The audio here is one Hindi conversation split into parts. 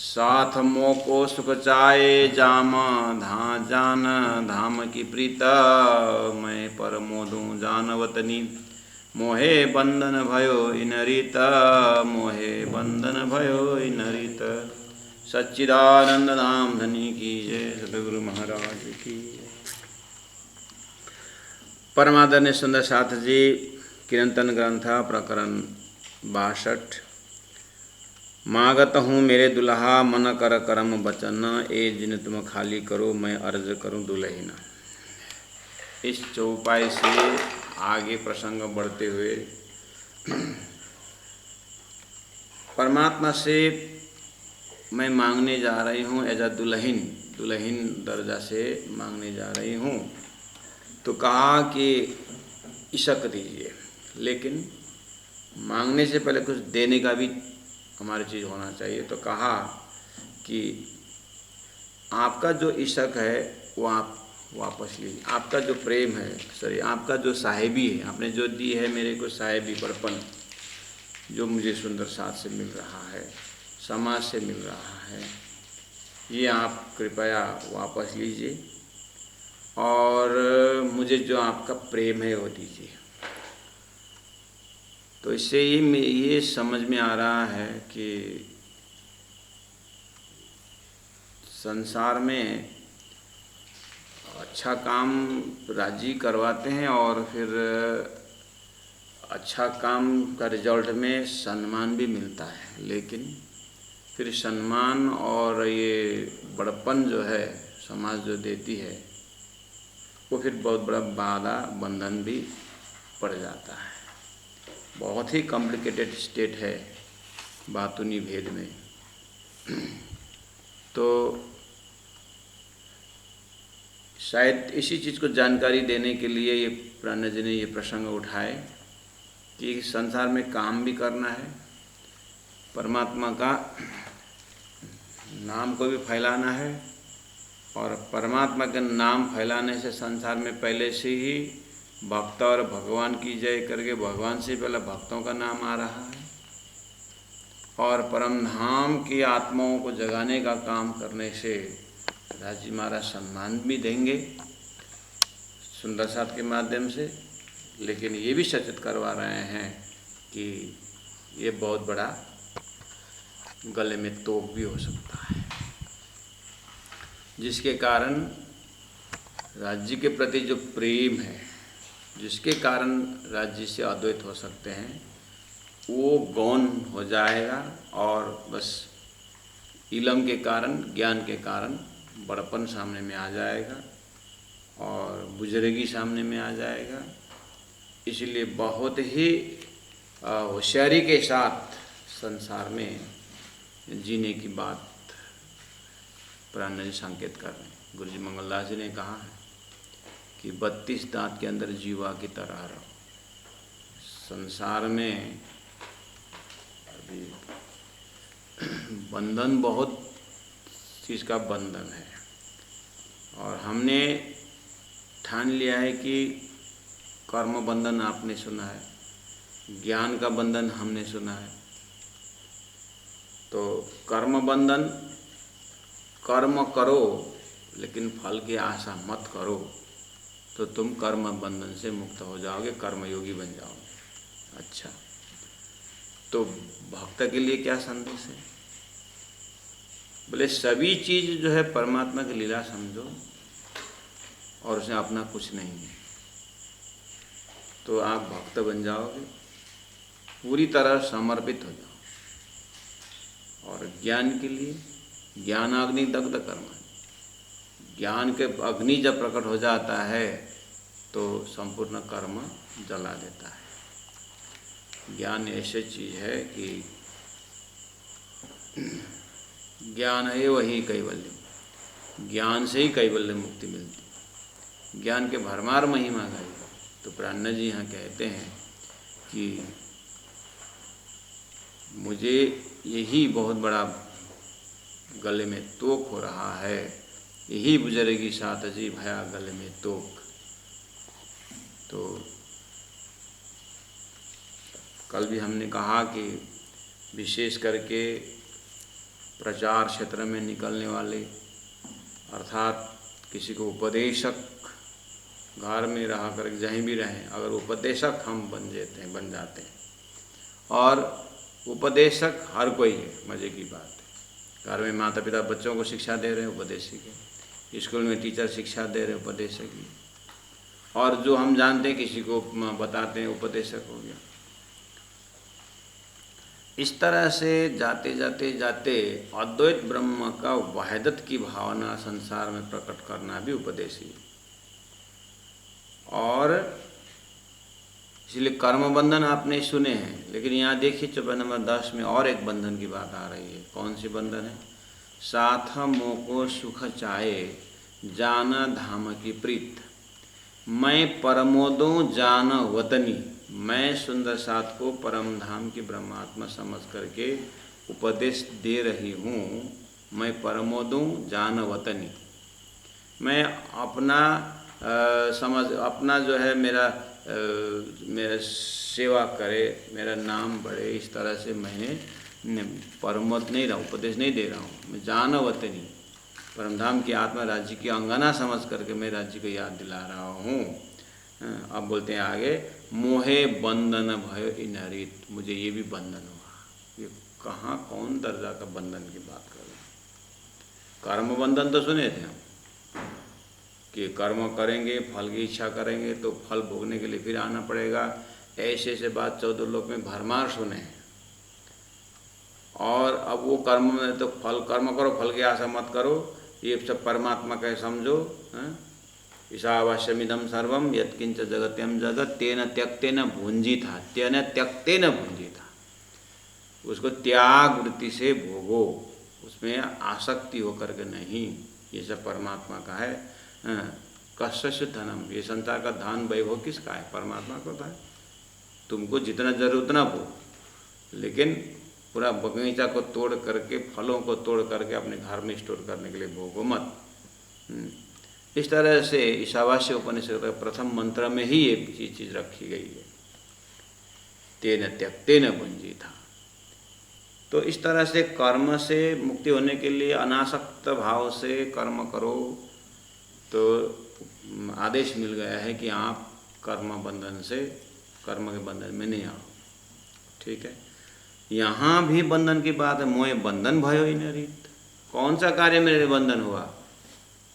साथ मोको सुख चाहे जाम धा जान धाम की प्रीत मैं परमोदू जानवतनी मोहे बंधन भयो इनरित मोहे बंधन भयो इनरित। सच्चिदानंद धाम धनी की जय, सतगुरु महाराज की। परमादरणीय सुंदर साथ जी, कीर्तन ग्रंथ प्रकरण 62। मागत हूँ मेरे दुल्हा मन कर करम बचन, ए जिन तुम खाली करो मैं अर्ज करूँ दुल्हन। इस चौपाई से आगे प्रसंग बढ़ते हुए परमात्मा से मैं मांगने जा रही हूँ एज अ दुल्हन, दुल्हन दर्जा से मांगने जा रही हूँ। तो कहा कि इशक दीजिए, लेकिन मांगने से पहले कुछ देने का भी हमारी चीज़ होना चाहिए। तो कहा कि आपका जो इशक है वो आप वापस लीजिए, आपका जो प्रेम है, सॉरी आपका जो साहिबी है, आपने जो दी है मेरे को साहिबी बड़पन, जो मुझे सुंदर साथ से मिल रहा है, समाज से मिल रहा है, ये आप कृपया वापस लीजिए और मुझे जो आपका प्रेम है वो दीजिए। तो इससे ये समझ में आ रहा है कि संसार में अच्छा काम राजी करवाते हैं और फिर अच्छा काम का रिजल्ट में सम्मान भी मिलता है, लेकिन फिर सम्मान और ये बड़पन जो है समाज जो देती है वो फिर बहुत बड़ा बाधा बंधन भी पड़ जाता है। बहुत ही कॉम्प्लिकेटेड स्टेट है बातुनी भेद में। तो शायद इसी चीज़ को जानकारी देने के लिए ये प्राण जी ने ये प्रसंग उठाए कि संसार में काम भी करना है, परमात्मा का नाम को भी फैलाना है, और परमात्मा के नाम फैलाने से संसार में पहले से ही भक्त और भगवान की जय करके भगवान से पहले भक्तों का नाम आ रहा है, और परम धाम की आत्माओं को जगाने का काम करने से राजी महाराज सम्मान भी देंगे सुंदर साथ के माध्यम से, लेकिन ये भी सचेत करवा रहे हैं कि ये बहुत बड़ा गले में तोप भी हो सकता है, जिसके कारण राज्य के प्रति जो प्रेम है, जिसके कारण राज्य से अद्वैत हो सकते हैं, वो गौण हो जाएगा और बस इलम के कारण, ज्ञान के कारण बड़पन सामने में आ जाएगा और बुजुर्गी सामने में आ जाएगा। इसलिए बहुत ही होशियारी के साथ संसार में जीने की बात प्राण जी संकेत कर रहे हैं। गुरु जी मंगलदास जी ने कहा है कि 32 दांत के अंदर जीवा की तरह रहो। संसार में अभी बंधन, बहुत चीज़ का बंधन है, और हमने ठान लिया है कि कर्म बंधन आपने सुना है, ज्ञान का बंधन हमने सुना है। तो कर्म बंधन, कर्म करो लेकिन फल की आशा मत करो, तो तुम कर्म बंधन से मुक्त हो जाओगे, कर्मयोगी बन जाओगे। अच्छा, तो भक्त के लिए क्या संदेश है? बोले सभी चीज़ जो है परमात्मा की लीला समझो और उसमें अपना कुछ नहीं है, तो आप भक्त बन जाओगे, पूरी तरह समर्पित हो जाओ। और ज्ञान के लिए ज्ञानाग्नि दग्ध कर्म, ज्ञान के अग्नि जब प्रकट हो जाता है तो संपूर्ण कर्म जला देता है। ज्ञान ऐसी चीज़ है कि ज्ञान है वही कैवल्य, ज्ञान से ही कैवल्य मुक्ति मिलती, ज्ञान के भरमार महिमा गाई। तो प्राण जी यहाँ कहते हैं कि मुझे यही बहुत बड़ा गले में तोक हो रहा है, यही बुजुर्गी साथ जी भया गले में तोक। तो कल भी हमने कहा कि विशेष करके प्रचार क्षेत्र में निकलने वाले, अर्थात किसी को उपदेशक, घर में रहा कर जहीं भी रहें अगर उपदेशक हम बन जाते हैं, और उपदेशक हर कोई है, मज़े की बात है। घर में माता पिता बच्चों को शिक्षा दे रहे हैं, उपदेशक है। स्कूल में टीचर शिक्षा दे रहे हैं, उपदेशक ही। और जो हम जानते हैं किसी को बताते हैं, उपदेशक हो गया। इस तरह से जाते जाते जाते अद्वैत ब्रह्म का वहदत की भावना संसार में प्रकट करना भी उपदेश ही। और इसलिए कर्म बंधन आपने सुने हैं, लेकिन यहाँ देखिए चौपाई नंबर 10 में और एक बंधन की बात आ रही है। कौन सी बंधन है? साथ मोको सुख चाहे जाना धाम की प्रीत, मैं परमोदों जान वतनी। मैं सुंदर साथ को परम धाम की ब्रह्मात्मा समझ करके उपदेश दे रही हूँ। मैं परमोदों जान वतनी, मैं अपना समझ, अपना जो है मेरा सेवा करे, मेरा नाम बढ़े, इस तरह से मैंने परमोद नहीं रहा, उपदेश नहीं दे रहा हूँ। मैं जान वतनी, परमधाम की आत्मा राज्य की अंगना समझ करके मैं राज्य को याद दिला रहा हूँ। अब बोलते हैं आगे, मोहे बंधन भयो इनरित, मुझे ये भी बंधन हुआ। ये कहाँ कौन दर्जा का बंधन की बात कर रहे हैं? कर्म बंधन तो सुने थे हम कि कर्म करेंगे, फल की इच्छा करेंगे तो फल भोगने के लिए फिर आना पड़ेगा। ऐसे ऐसे बात 14 लोक में भरमार सुने हैं। और अब वो कर्म में तो फल, कर्म करो, फल की आशा मत करो, ये सब परमात्मा का समझो। ईशावास्यमिदं सर्वम यत्किंच जगत्यम जगत तेन त्यक्तेन भुंजिता, तेन त्यक्तेन भुंजिता। उसको त्याग वृत्ति से भोगो, उसमें आसक्ति होकर के नहीं। ये सब परमात्मा का है। कस्य धनम, ये संसार का धन वैभव किसका है? परमात्मा को है। तुमको जितना जरूरत उतना भोग, लेकिन पूरा बगीचा को तोड़ करके, फलों को तोड़ करके अपने घर में स्टोर करने के लिए भोगो मत। इस तरह से ईशावास्य उपनिषद के प्रथम मंत्र में ही ये चीज़ रखी गई है, तेन त्यक्तेन भुंजिता। तो इस तरह से कर्म से मुक्ति होने के लिए अनासक्त भाव से कर्म करो, तो आदेश मिल गया है कि आप कर्म बंधन से, कर्म के बंधन में नहीं आओ। ठीक है, यहाँ भी बंधन की बात है। मोहे बंधन भयो इनरित, कौन सा कार्य मेरे लिए बंधन हुआ?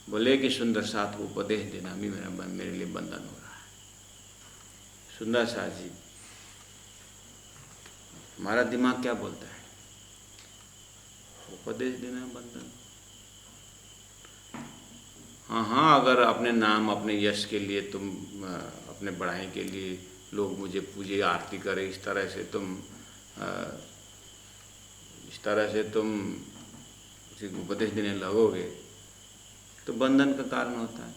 बोले कि सुंदर साथ को उपदेश देना भी मेरे लिए बंधन हो रहा है। सुंदर साथ जी, हमारा दिमाग क्या बोलता है? उपदेश देना बंधन। हाँ, अगर अपने नाम, अपने यश के लिए तुम, अपने बढ़ाई के लिए लोग मुझे पूजे, आरती करें, इस तरह से तुम किसी को उपदेश देने लगोगे तो बंधन का कारण होता है।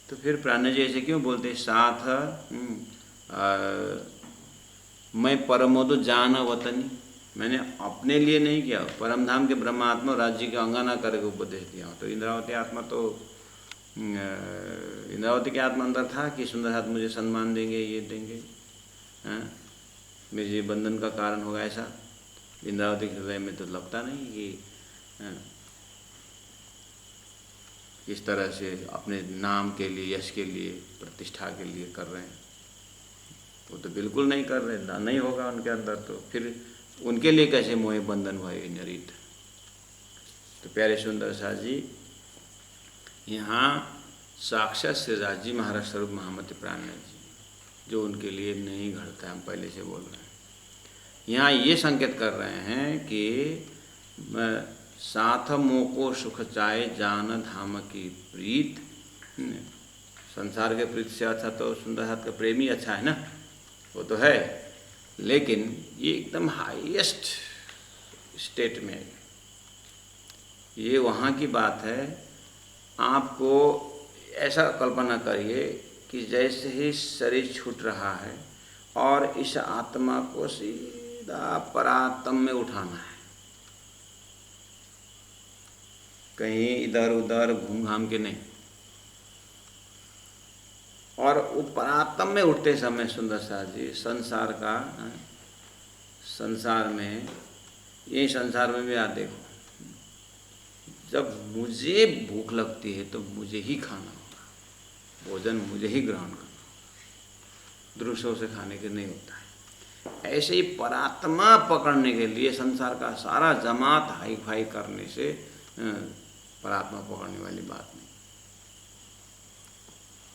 तो फिर प्राण जी ऐसे क्यों बोलते? साथ मैं परमोदो जान वतनी, मैंने अपने लिए नहीं किया, परमधाम के ब्रह्मात्मा राज्य के अंगना करके उपदेश दिया। तो इंद्रावती आत्मा, तो इंद्रावती की आत्मा अंदर था कि सुंदर हाथ मुझे सम्मान देंगे, ये देंगे, मेरे बंधन का कारण होगा, ऐसा इंद्रावती के हृदय में तो लगता नहीं कि इस तरह से अपने नाम के लिए, यश के लिए, प्रतिष्ठा के लिए कर रहे हैं। वो तो बिल्कुल नहीं कर रहे, नहीं होगा उनके अंदर, तो फिर उनके लिए कैसे मोहे बंधन भय नरित। तो प्यारे सुंदर साथ जी, यहाँ साक्षात श्री राजी महाराज स्वरूप महामति प्राण जी, जो उनके लिए नहीं घड़ता है, हम पहले से बोल रहे हैं। यहाँ ये संकेत कर रहे हैं कि साथ मोको सुख चाहे जान धाम की प्रीत। संसार के प्रीत से अच्छा तो सुंदर हाथ का प्रेमी अच्छा है ना, वो तो है, लेकिन ये एकदम हाईएस्ट स्टेट में है। ये वहाँ की बात है। आपको ऐसा कल्पना करिए कि जैसे ही शरीर छूट रहा है और इस आत्मा को सीधा परात्म में उठाना है, कहीं इधर उधर घूम घाम के नहीं, और वो परात्म में उठते समय सुंदर साथ जी संसार का, संसार में, यही संसार में भी आप देखो, जब मुझे भूख लगती है तो मुझे ही खाना होगा, भोजन मुझे ही ग्रहण करना, दूसरों से खाने के नहीं होता है। ऐसे ही परात्मा पकड़ने के लिए संसार का सारा जमात हाई फाई करने से परात्मा पकड़ने वाली बात नहीं।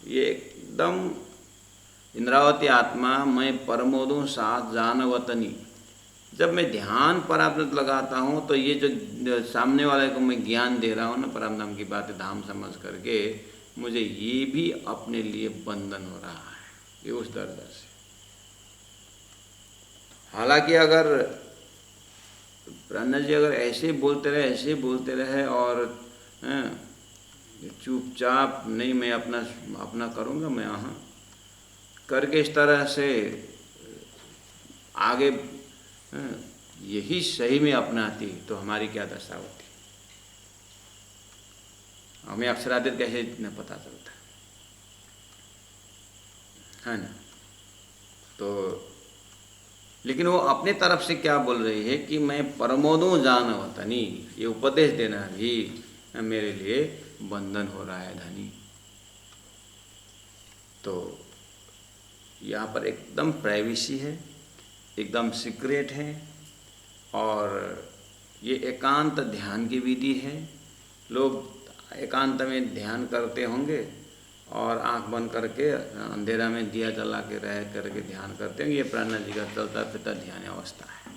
ये एकदम इंद्रावती आत्मा मैं परमोदों साथ जानवतनी, जब मैं ध्यान परामृत लगाता हूँ तो ये जो सामने वाले को मैं ज्ञान दे रहा हूँ ना परम धाम की बातें धाम समझ करके, मुझे ये भी अपने लिए बंधन हो रहा है, ये उस दर्जा से। हालांकि अगर प्राणनाथ जी अगर ऐसे बोलते रहे और चुपचाप नहीं मैं अपना करूँगा, मैं यहाँ करके इस तरह से आगे यही सही में अपनाती तो हमारी क्या दशा होती, हमें अक्षरातीत कैसे न पता चलता है ना। तो लेकिन वो अपने तरफ से क्या बोल रही है कि मैं परमोदों जानवतनी, ये उपदेश देना भी मेरे लिए बंधन हो रहा है धनी। तो यहाँ पर एकदम प्राइवेसी है, एकदम सीक्रेट है, और ये एकांत ध्यान की विधि है। लोग एकांत में ध्यान करते होंगे और आंख बंद करके अंधेरा में दिया जला के रह करके ध्यान करते होंगे, ये प्राणनाथ जी का चलता फिरता ध्यान अवस्था है।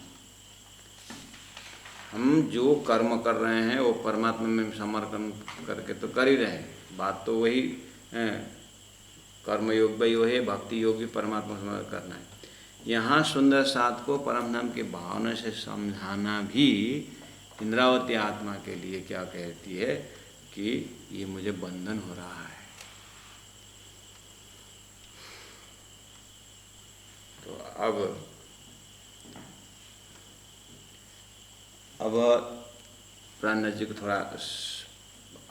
हम जो कर्म कर रहे हैं वो परमात्मा में समर्पण करके तो कर ही रहे हैं, बात तो वही कर्म योग भी वही, भक्ति योग भी परमात्मा समर्पण करना है। यहाँ सुंदर साथ को परम धाम की भावना से समझाना भी इंद्रावती आत्मा के लिए क्या कहती है कि ये मुझे बंधन हो रहा है। तो अब प्राणनाथ जी को थोड़ा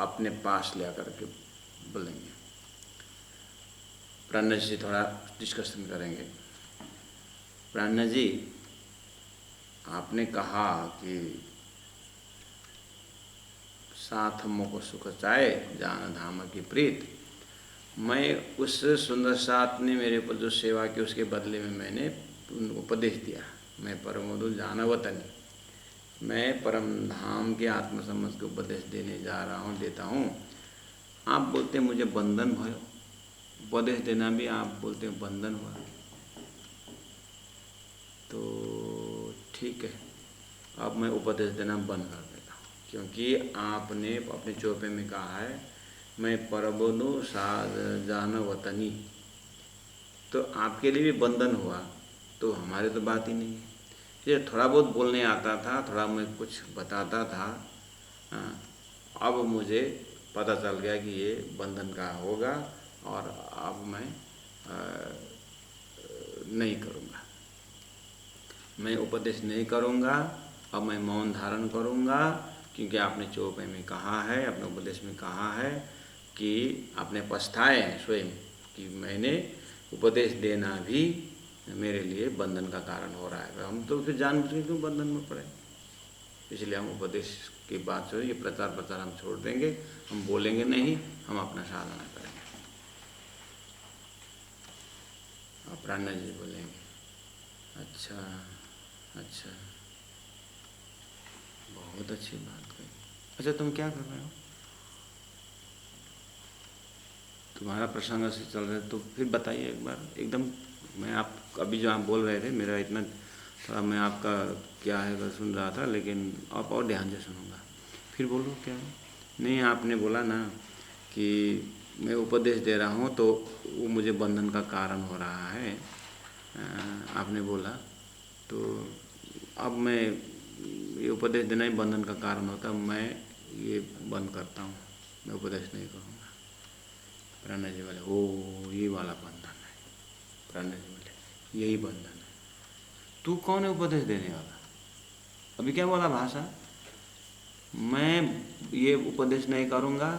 अपने पास ले करके बोलेंगे, प्राणनाथ जी थोड़ा डिस्कशन करेंगे। प्राणनाथ जी, आपने कहा कि साथ हमको सुख चाहे जान धाम की प्रीत, मैं उस सुंदर साथ ने मेरे ऊपर जो सेवा की उसके बदले में मैंने उनको उपदेश दिया, मैं परमोदो जानवतनी, मैं परम धाम के आत्म समझ के उपदेश देने जा रहा हूँ, देता हूँ। आप बोलते मुझे बंधन भयो, उपदेश देना भी आप बोलते हैं बंधन हुआ, तो ठीक है, अब मैं उपदेश देना बंद कर देता हूँ, क्योंकि आपने अपने चौपे में कहा है मैं परमोदो साथ जानवतनी, तो आपके लिए भी बंधन हुआ, तो हमारे तो बात ही नहीं है। ये थोड़ा बहुत बोलने आता था, थोड़ा मैं कुछ बताता था, अब मुझे पता चल गया कि ये बंधन का होगा और अब मैं नहीं करूँगा, मैं उपदेश नहीं करूँगा, अब मैं मौन धारण करूँगा, क्योंकि आपने चौपे में कहा है, अपने उपदेश में कहा है कि आपने पछताए हैं स्वयं कि मैंने उपदेश देना भी मेरे लिए बंधन का कारण हो रहा है। हम तो फिर जानबूझ के क्यों बंधन में पड़े, इसलिए हम उपदेश की बात से ये प्रचार हम छोड़ देंगे, हम बोलेंगे नहीं, हम अपना साधना करेंगे। और प्राणनाथ जी बोलेंगे अच्छा अच्छा, बहुत अच्छी बात कही। अच्छा तुम क्या कर रहे हो, तुम्हारा प्रसंग से चल रहा है तो फिर बताइए एक बार। एकदम मैं आप अभी जो आप बोल रहे थे, मेरा इतना थोड़ा मैं आपका क्या है अगर सुन रहा था, लेकिन आप और ध्यान से सुनूंगा। फिर बोलो क्या है। नहीं, आपने बोला ना कि मैं उपदेश दे रहा हूँ तो वो मुझे बंधन का कारण हो रहा है, आपने बोला, तो अब मैं ये उपदेश देना ही बंधन का कारण होता, मैं ये बंद करता हूँ, मैं उपदेश नहीं करूँगा। प्राणनाथ जी बोले ओ ये वाला बंधन है। प्राणनाथ जी बोले यही बंधन है। तू कौन है उपदेश देने वाला? अभी क्या बोला भाषा, मैं ये उपदेश नहीं करूँगा,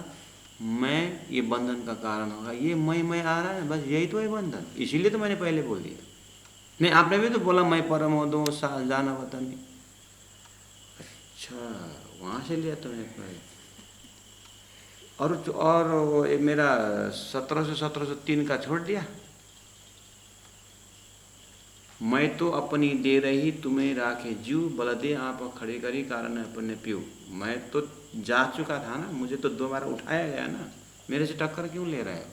मैं ये बंधन का कारण होगा, ये मैं आ रहा है, बस यही तो है बंधन। इसीलिए तो मैंने पहले बोल दिया। नहीं, आपने भी तो बोला मैं परम हो दो जाना वतन नहीं। अच्छा, वहाँ से लिया तुमने पहले। और वो मेरा 1703 का छोड़ दिया। मैं तो अपनी दे रही तुम्हें राखे जीव, बलदे आप खड़े करी कारण अपने पीऊ। मैं तो जा चुका था ना, मुझे तो दोबारा उठाया गया ना, मेरे से टक्कर क्यों ले रहे हो?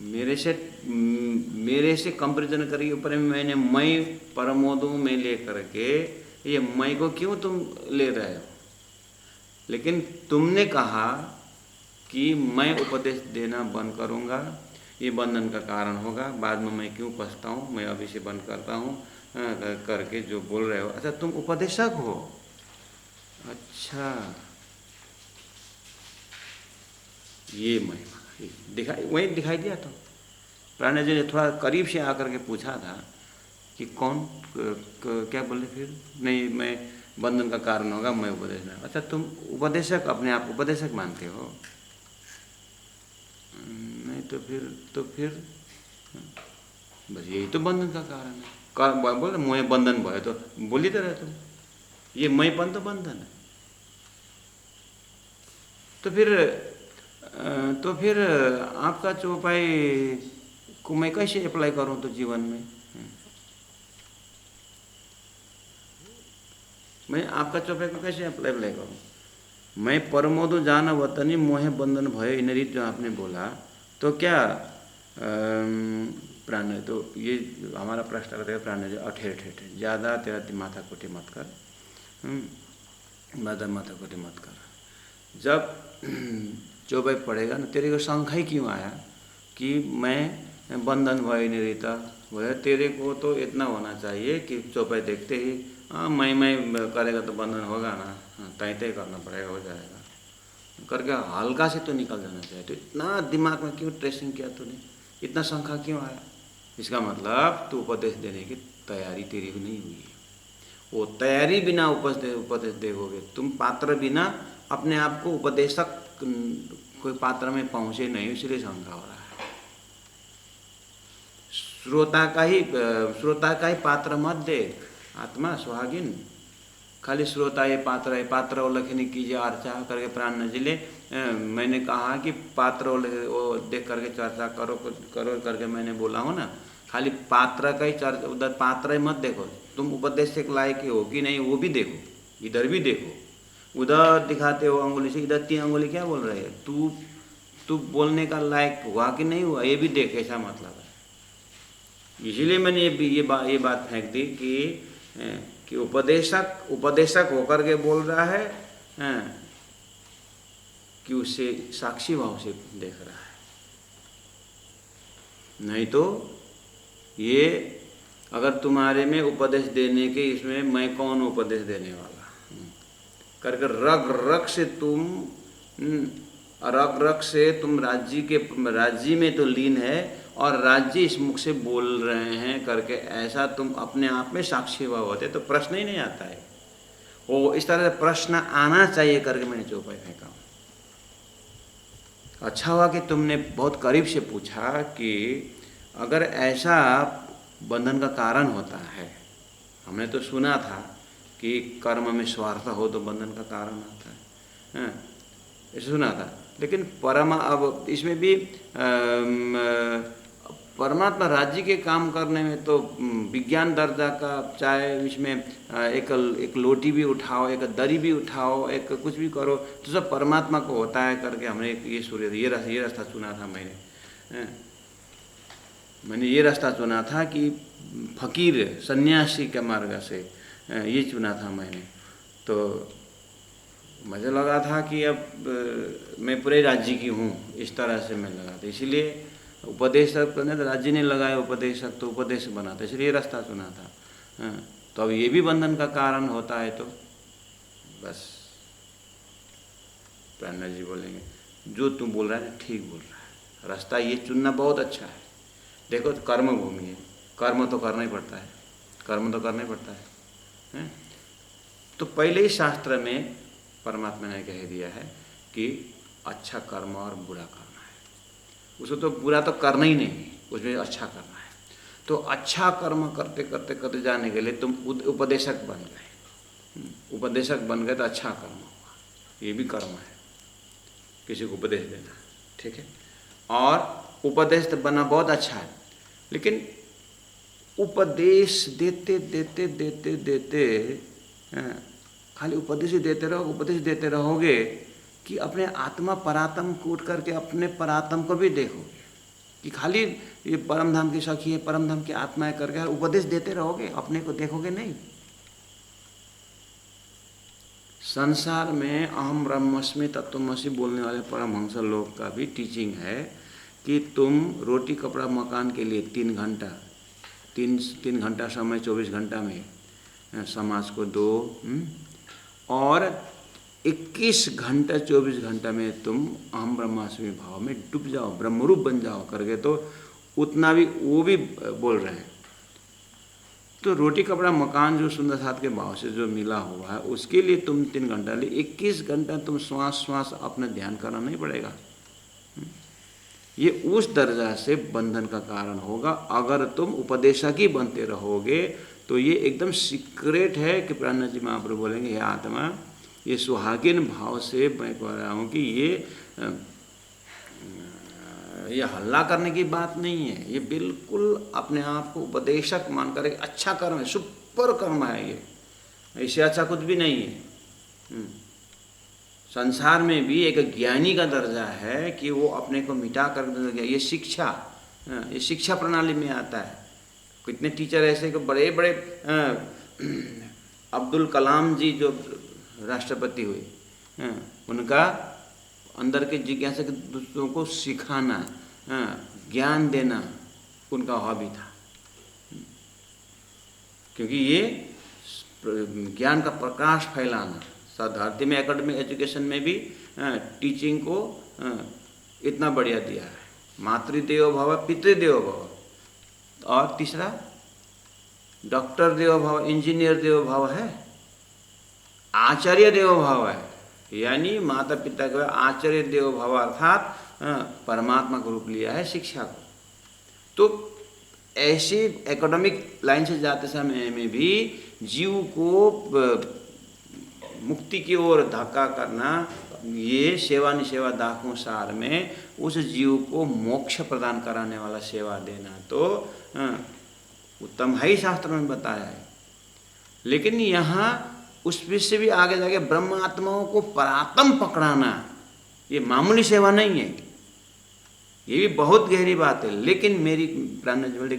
मेरे से कंपेरिजन करिए ऊपर में, मैंने मैं परमोदू में ले करके ये मैं को क्यों तुम ले रहे हो? लेकिन तुमने कहा कि मैं उपदेश देना बंद करूँगा, ये बंधन का कारण होगा, बाद में मैं क्यों पछताऊँ, मैं अभी से बंद करता हूँ करके जो बोल रहे हो। अच्छा, तुम उपदेशक हो? अच्छा, ये मैं दिखाई वही दिखाई दिया। तो प्राण जी ने थोड़ा करीब से आकर के पूछा था कि कौन क्या बोले फिर? नहीं, मैं बंधन का कारण होगा, मैं उपदेश नहीं। अच्छा, तुम उपदेशक, अपने आप उपदेशक मानते हो? नहीं तो फिर बस यही तो बंधन का कारण है। बोल मैं बंधन भयो तो बोली तो रहे तुम, ये मैंपन तो बंधन है। तो फिर आपका चौपाई को मैं कैसे अप्लाई करूं तो जीवन में? मैं आपका चौपाई को कैसे अप्लाई करूं? मैं परमोदो जान वतनी मोहे बंधन भयो इनरी जो आपने बोला, तो क्या प्राण, तो ये हमारा प्रश्न रहता है प्राण जी अठेर ठेठ, ज़्यादा तेरा माथा कोटी मत कर, माथा कोटी मत कर। जब चौपाई पढ़ेगा ना, तेरे को शंका ही क्यों आया कि मैं बंधन भयो नहीं रहता? भैया तेरे को तो इतना होना चाहिए कि चौपाई देखते ही हाँ मैं करेगा तो बंधन होगा ना, तय तय करना पड़ेगा, हो जाएगा करके हल्का से तो निकल जाना चाहिए। तो इतना दिमाग में क्यों ट्रेसिंग किया तूने, इतना शंका क्यों आया? इसका मतलब तू उपदेश देने की तैयारी तेरी भी नहीं हुई है। वो तैयारी बिना उपदेश देखोगे तुम, पात्र बिना अपने आप को उपदेशक कोई पात्र में पहुँचे नहीं, इसलिए शंका हो रहा है। श्रोता का ही पात्र मत देख, आत्मा सुहागिन। खाली श्रोता ये पात्र है, पात्र उल्लेखनी कीजिए अर्चा करके प्राण नजिले। मैंने कहा कि पात्र वो देख करके चर्चा करो करके मैंने बोला हूँ ना। खाली पात्र का ही चर्चा, उधर पात्र ही मत देखो। तुम उपदेश के लायक हो कि नहीं वो भी देखो, इधर भी देखो। उधर दिखाते हो अंगुली से, इधर 3 अंगुली क्या बोल रहे हैं? तू बोलने का लायक हुआ कि नहीं हुआ, ये भी देख। ऐसा मतलब है। इसीलिए मैंने ये बात फेंक दी कि उपदेशक होकर के बोल रहा है कि उसे साक्षी भाव से देख रहा है। नहीं तो ये अगर तुम्हारे में उपदेश देने के इसमें मैं कौन उपदेश देने वाला करके रग रग से तुम राज्य में तो लीन है और राज्य इस मुख से बोल रहे हैं करके ऐसा तुम अपने आप में साक्षी भाव होते तो प्रश्न ही नहीं आता है। वो इस तरह से प्रश्न आना चाहिए करके मैंने चौपाई फेंका। अच्छा हुआ कि तुमने बहुत करीब से पूछा कि अगर ऐसा बंधन का कारण होता है, हमने तो सुना था कि कर्म में स्वार्थ हो तो बंधन का कारण आता है, ऐसा सुना था। लेकिन अब इसमें भी परमात्मा राज्य के काम करने में तो विज्ञान दर्जा का, चाहे इसमें एक लोटी भी उठाओ, एक दरी भी उठाओ, एक कुछ भी करो तो सब परमात्मा को होता है करके हमने ये रास्ता चुना था। मैंने ये रास्ता चुना था कि फकीर सन्यासी के मार्ग से ये चुना था मैंने। तो मुझे लगा था कि अब मैं पूरे राज्य की हूँ, इस तरह से मैं लगा था। इसीलिए उपदेशक तो नहीं, तो राज्य ने लगाया उपदेशक, तो उपदेश बना था, इसलिए रास्ता चुना था। तो अब ये भी बंधन का कारण होता है। तो बस प्राणा जी बोलेंगे जो तू बोल रहा है ठीक बोल रहा है, रास्ता ये चुनना बहुत अच्छा है। देखो तो कर्म भूमि है, कर्म तो करना ही पड़ता है, कर्म तो करना ही पड़ता है। तो पहले ही शास्त्र में परमात्मा ने कह दिया है कि अच्छा कर्म और बुरा करना है। उसको तो बुरा तो करना ही नहीं, उसमें अच्छा करना है। तो अच्छा कर्म करते करते करते जाने के लिए तुम उपदेशक बन गए। उपदेशक बन गए तो अच्छा कर्म हुआ, ये भी कर्म है, किसी को उपदेश देना, ठीक है। और उपदेश तो बनना बहुत अच्छा है, लेकिन उपदेश देते देते देते देते खाली उपदेश ही देते रहोगे कि अपने आत्मा परात्म को उठ करके अपने परात्म को भी देखोगे कि खाली ये परम धाम की सखी है, परम धाम की आत्मा है करके उपदेश देते रहोगे, अपने को देखोगे नहीं। संसार में अहम ब्रह्मस्मि तत्वमसि बोलने वाले परमहंस लोग का भी टीचिंग है कि तुम रोटी कपड़ा मकान के लिए 3 घंटा समय 24 घंटा में समाज को दो, और 21 घंटा 24 घंटा में तुम अहम ब्रह्मास्मि भाव में डूब जाओ, ब्रह्मरूप बन जाओ करके, तो उतना भी वो भी बोल रहे हैं। तो रोटी कपड़ा मकान जो सुंदर साथ के भाव से जो मिला हुआ है उसके लिए तुम 3 घंटा ले, 21 घंटा तुम श्वास अपना ध्यान करना नहीं पड़ेगा। ये उस दर्जा से बंधन का कारण होगा। अगर तुम उपदेशक ही बनते रहोगे तो ये एकदम सीक्रेट है कि प्राणनाथ जी महाप्रभु बोलेंगे, हे आत्मा, ये सुहागिन भाव से मैं कह रहा हूँ कि ये हल्ला करने की बात नहीं है, ये बिल्कुल अपने आप को उपदेशक मानकर एक अच्छा कर्म है, सुपर कर्म है ये, इससे अच्छा कुछ भी नहीं है। संसार में भी एक ज्ञानी का दर्जा है कि वो अपने को मिटा कर, ये शिक्षा प्रणाली में आता है। कितने टीचर ऐसे कि बड़े बड़े अब्दुल कलाम जी जो राष्ट्रपति हुए, उनका अंदर के जिज्ञासा के दूसरों को सिखाना, ज्ञान देना उनका हॉबी था, क्योंकि ये ज्ञान का प्रकाश फैलाना। धरती में एकेडमिक एजुकेशन में भी टीचिंग को इतना बढ़िया दिया है, मातृदेवो भव पितृदेवो भव, और तीसरा डॉक्टर देवो भव, इंजीनियर देवो भव है, आचार्य देवो भव है, यानी माता पिता का आचार्य देवो भव अर्थात परमात्मा का रूप लिया है शिक्षा को। तो ऐसी एकेडमिक लाइन से जाते समय में भी जीव को मुक्ति की ओर धक्का करना, ये सेवा निसेवा दाखों सार में उस जीव को मोक्ष प्रदान कराने वाला सेवा देना तो उत्तम है ही, शास्त्र में बताया है। लेकिन यहाँ उसमें से भी आगे जाके ब्रह्म आत्माओं को परात्म पकड़ाना ये मामूली सेवा नहीं है, ये भी बहुत गहरी बात है। लेकिन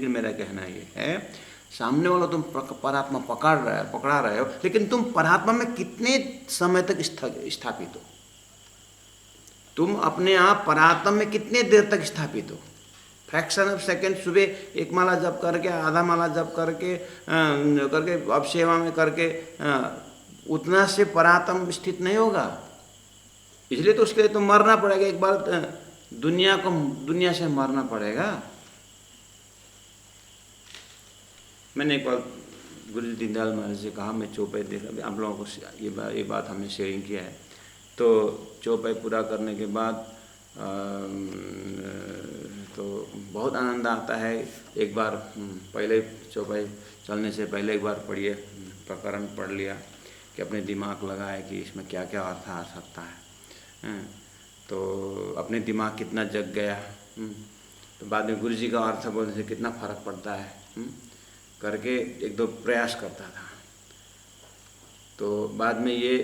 मेरा कहना ये है, सामने वाला तुम परात्मा पकड़ा रहे हो, लेकिन तुम परात्मा में कितने समय तक स्थापित हो, तुम अपने आप परात्मा में कितने देर तक स्थापित हो। फ्रैक्शन ऑफ सेकेंड सुबह 1 माला जप करके, आधा माला जप करके अब सेवा में करके उतना से परात्म स्थित नहीं होगा। इसलिए तो उसके लिए तो मरना पड़ेगा, एक बार दुनिया से मरना पड़ेगा। मैंने एक बार गुरु जी दीनदयाल महाराज से कहा, मैं चौपाई देखा, आप लोगों को ये बात हमने शेयरिंग किया है। तो चौपाई पूरा करने के बाद तो बहुत आनंद आता है। एक बार पहले चौपाई चलने से पहले एक बार पढ़िए, प्रकरण पढ़ लिया कि अपने दिमाग लगाए कि इसमें क्या क्या अर्थ आ सकता है। तो अपने दिमाग कितना जग गया, तो बाद में गुरु जी का अर्थ बोलने से कितना फर्क पड़ता है करके 1-2 प्रयास करता था। तो बाद में ये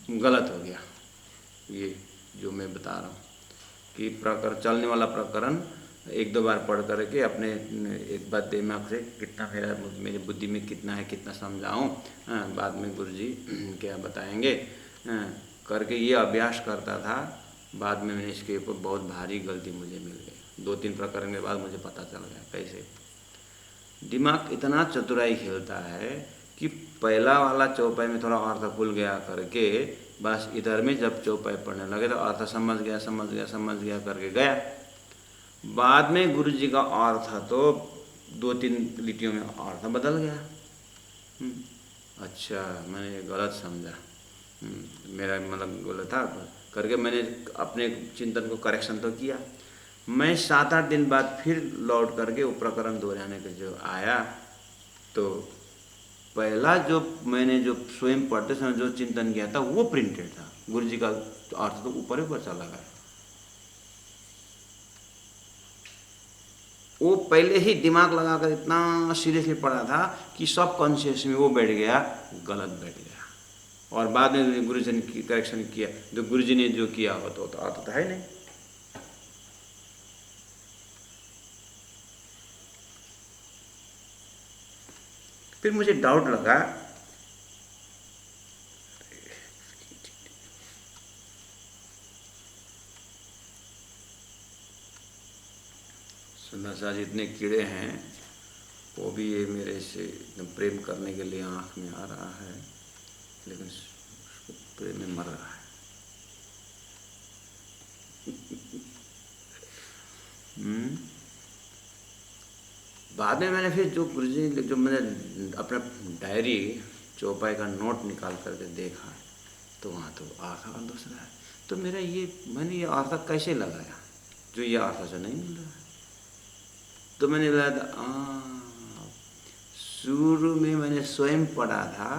गलत हो गया, ये जो मैं बता रहा हूँ कि चलने वाला प्रकरण 1-2 बार पढ़ करके अपने एक बात दिमाग से कितना मेरी बुद्धि में कितना है, कितना समझाऊँ, बाद में गुरु जी क्या बताएंगे करके ये अभ्यास करता था। बाद में मैंने इसके ऊपर बहुत भारी गलती मुझे मिल गई। 2-3 प्रकरण के बाद मुझे पता चल गया कैसे दिमाग इतना चतुराई खेलता है कि पहला वाला चौपाई में थोड़ा अर्थ भूल गया करके बस इधर में जब चौपाई पढ़ने लगे तो अर्थ समझ गया करके गया। बाद में गुरु जी का अर्थ तो 2-3 लिटियों में अर्थ बदल गया। अच्छा, मैंने गलत समझा। मेरा मतलब गलत था करके मैंने अपने चिंतन को करेक्शन तो किया। मैं 7-8 दिन बाद फिर लौट करके वो प्रकरण दोहराने के जो आया, तो पहला जो मैंने जो स्वयं पढ़ते समय जो चिंतन किया था वो प्रिंटेड था। गुरु जी का अर्थ तो ऊपर ही ऊपर चला गया। वो पहले ही दिमाग लगाकर इतना सीरियसली पढ़ा था कि सब कॉन्शियस में वो बैठ गया, गलत बैठ गया। और बाद में गुरु जी ने करेक्शन किया, जो गुरु जी ने जो किया हो तो अर्थ तो है नहीं। फिर मुझे डाउट लगा, सुना सा जितने कीड़े हैं वो भी ये मेरे से प्रेम करने के लिए आँख में आ रहा है, लेकिन उसको प्रेम में मर रहा है। बाद में मैंने फिर जो गुरुजी जो मैंने अपना डायरी चौपाई का नोट निकाल करके देखा, तो वहाँ तो अर्थ दूसरा है। तो मेरा ये मैंने ये अर्थ कैसे लगाया जो ये अर्थ से नहीं मिल रहा है। तो मैंने लगाया शुरू में मैंने स्वयं पढ़ा था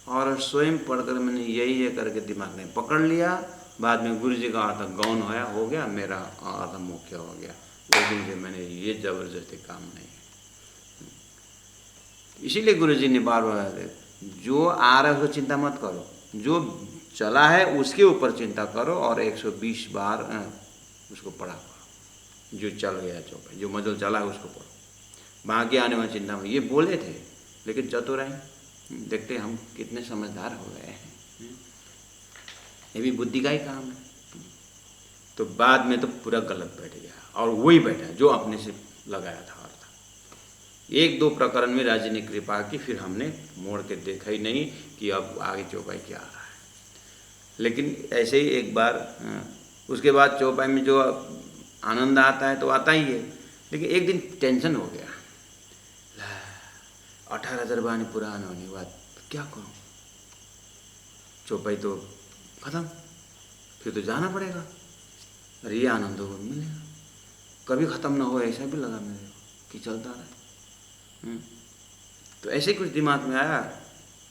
और स्वयं पढ़कर मैंने यही है करके दिमाग में पकड़ लिया। बाद में गुरु जी का अर्थ गौन हो गया, मेरा अर्थ मुख्य हो गया। लेकिन फिर मैंने ये जबरदस्ती काम नहीं। इसीलिए गुरु जी ने बार बार जो आ रहा है उसको चिंता मत करो, जो चला है उसके ऊपर चिंता करो और 120 बार उसको पढ़ा करो। जो चल गया चौपाई, जो मजल चला है उसको पढ़ो, बाकी आने वाली चिंता में। ये बोले थे, लेकिन चतुर हैं, देखते हम कितने समझदार हो गए हैं। ये भी बुद्धि का ही काम है। तो बाद में तो पूरा गलत बैठ गया और वही बैठा जो अपने से लगाया था अर्थ। 1-2 प्रकरण में राजी ने कृपा की, फिर हमने मोड़ के देखा ही नहीं कि अब आगे चौपाई क्या आ रहा है। लेकिन ऐसे ही एक बार उसके बाद चौपाई में जो आनंद आता है तो आता ही है, लेकिन एक दिन टेंशन हो गया। 18,000 बानी पुराना होने के बाद क्या करूं, चौपाई तो खत्म, फिर तो जाना पड़ेगा। अरे ये आनंद हो मिलेगा, कभी ख़त्म ना हो ऐसा भी लगा मेरे को कि चलता रहे। तो ऐसे कुछ दिमाग में आया।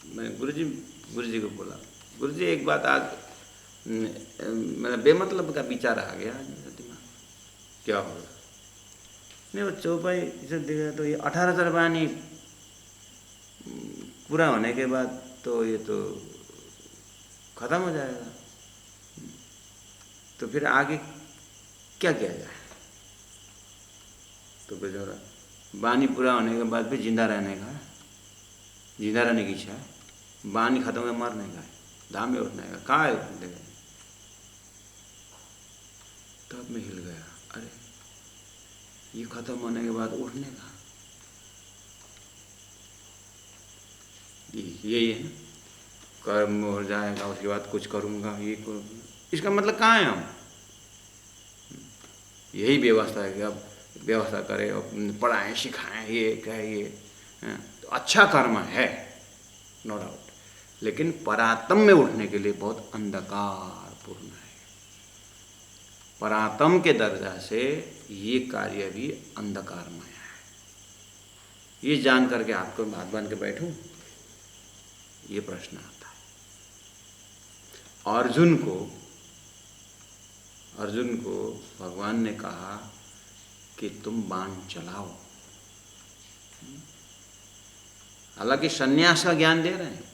मैं गुरु जी को बोला, गुरु जी एक बात आज मेरा बेमतलब का विचार आ गया आज मेरा दिमाग। क्या होगा? नहीं, वो चौपाई जब देखा तो ये 18,000 बानी पूरा होने के बाद तो ये तो ख़त्म हो जाएगा, तो फिर आगे क्या किया जाए? तो बेचारा बानी पूरा होने के बाद फिर जिंदा रहने का है, जिंदा रहने की इच्छा है। बानी खत्म हो मरने का है, धाम में उठने का कहाँ है उठने का। तब मैं हिल गया, अरे ये खत्म होने के बाद उठने का यही है, कर्म हो जाएगा उसके बाद कुछ करूँगा, ये करूँगा। इसका मतलब कहाँ है हम? यही व्यवस्था है कि अब व्यवस्था करें और पढ़ाएं सिखाएं, ये कहे ये तो अच्छा कर्म है, नो डाउट। लेकिन परातम में उठने के लिए बहुत अंधकारपूर्ण है। परातम के दर्जा से ये कार्य भी अंधकारमय है। ये जान करके आपको बात बन के बैठूं, ये प्रश्न आता है। अर्जुन को भगवान ने कहा कि तुम बाण चलाओ। हालांकि सन्यास का ज्ञान दे रहे हैं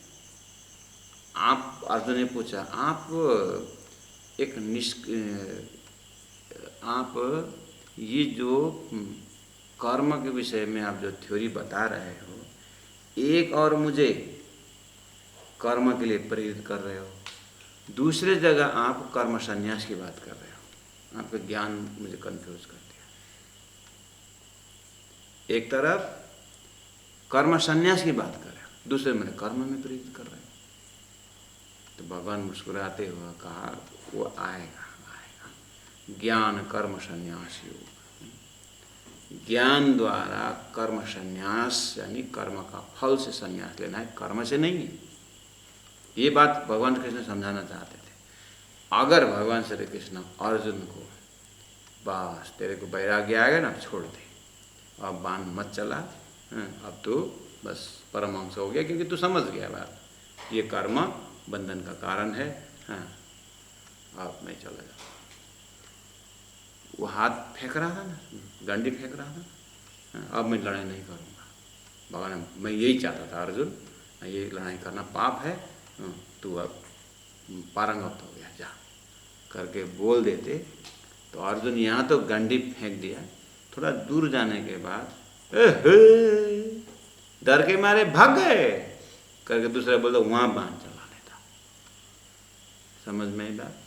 आप। अर्जुन ने पूछा, आप ये जो कर्म के विषय में आप जो थ्योरी बता रहे हो, एक और मुझे कर्म के लिए प्रेरित कर रहे हो, दूसरे जगह आप कर्म संन्यास की बात कर रहे हो। आपका ज्ञान मुझे कंफ्यूज कर दिया। एक तरफ कर्म संन्यास की बात कर रहे हो, दूसरे में कर्म में प्रेरित कर रहे हो। तो भगवान मुस्कुराते हुए कहा, वो आएगा ज्ञान कर्म संन्यास योग। ज्ञान द्वारा कर्म संन्यास यानी कर्म का फल से संन्यास लेना है, कर्म से नहीं है। ये बात भगवान कृष्ण समझाना चाहते थे। अगर भगवान श्री कृष्ण अर्जुन को बस तेरे को वैराग्य आएगा ना, छोड़ दे, अब बाण मत चला, अब तो बस परमहंस हो गया, क्योंकि तू समझ गया बात, ये कर्म बंधन का कारण है। हाँ, अब मैं चला जाऊँ। वो हाथ फेंक रहा था ना, डंडी फेंक रहा था, हाँ, अब मैं लड़ाई नहीं करूँगा। भगवान, मैं यही चाहता था अर्जुन, ये लड़ाई करना पाप है, तू अब पारंगत हो गया, जा करके बोल देते तो अर्जुन यहाँ तो डंडी फेंक दिया, थोड़ा दूर जाने के बाद डर के मारे भाग गए करके दूसरा बोलता वहाँ बाण चला लेता। समझ में आई बात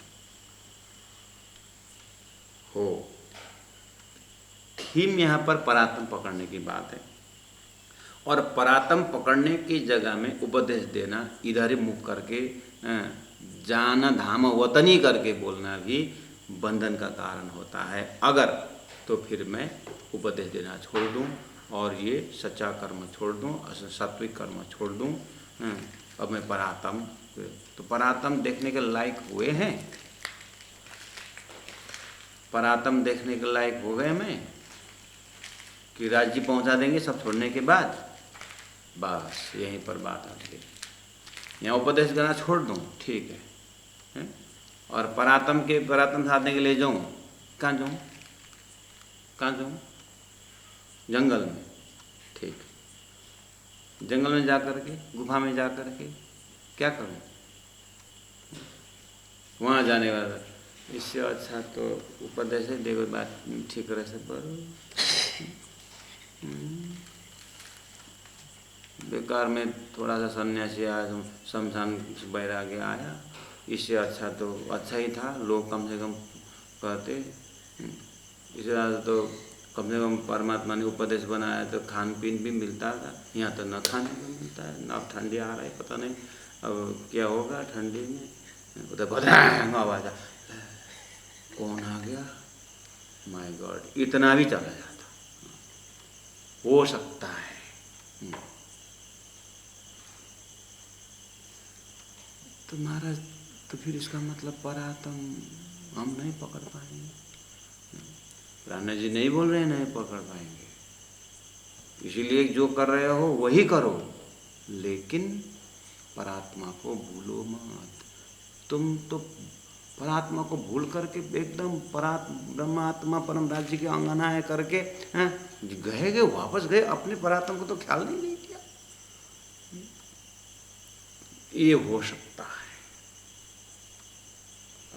हो। थीम यहाँ पर परात्म पकड़ने की बात है, और परात्म पकड़ने की जगह में उपदेश देना, इधर ही मुख करके जाना धाम वतनी करके बोलना भी बंधन का कारण होता है। अगर तो फिर मैं उपदेश देना छोड़ दूं और ये सच्चा कर्म छोड़ दूं, सात्विक कर्म छोड़ दूं, अब मैं परात्म, तो परात्म देखने के लायक हुए हैं, परात्म देखने के लायक हो गए मैं कि राज्य पहुंचा देंगे सब छोड़ने के बाद। बस यहीं पर बात आती है। यहाँ उपदेश करना छोड़ दूँ, ठीक है, और परात्म साधने के लिए जाऊँ, कहाँ जाऊँ, कहाँ जाऊँ, जंगल में, ठीक, जंगल में जा कर के, गुफा में जा कर के क्या करूँ, वहाँ जाने वाला, इससे अच्छा तो उपदेश है, देखो बात ठीक रह से करो, बेकार में थोड़ा सा सन्यासी आया, शमशान वैराग्य आया, इससे अच्छा तो अच्छा ही था, लोग कम से कम कहते, इससे ज़्यादा तो कम से कम परमात्मा ने उपदेश बनाया तो खान पीन भी मिलता था, यहाँ तो न खाने को मिलता है, न ठंडी आ रहा है, पता नहीं अब क्या होगा ठंडी में, उधर भद्रांग आवाज़, कौन आ गया, माय गॉड, इतना भी चला जाता, हो सकता है। तो महाराज, तो फिर इसका मतलब परात्म हम नहीं पकड़ पाएंगे, राणा जी नहीं बोल रहे हैं नहीं पकड़ पाएंगे, इसीलिए जो कर रहे हो वही करो, लेकिन परात्मा को भूलो मत। तुम तो परात्मा को भूल करके एकदम ब्रह्मात्मा परम राज्य की अंगना है करके गए वापस गए, अपने परात्मा को तो ख्याल नहीं किया। ये हो सकता है।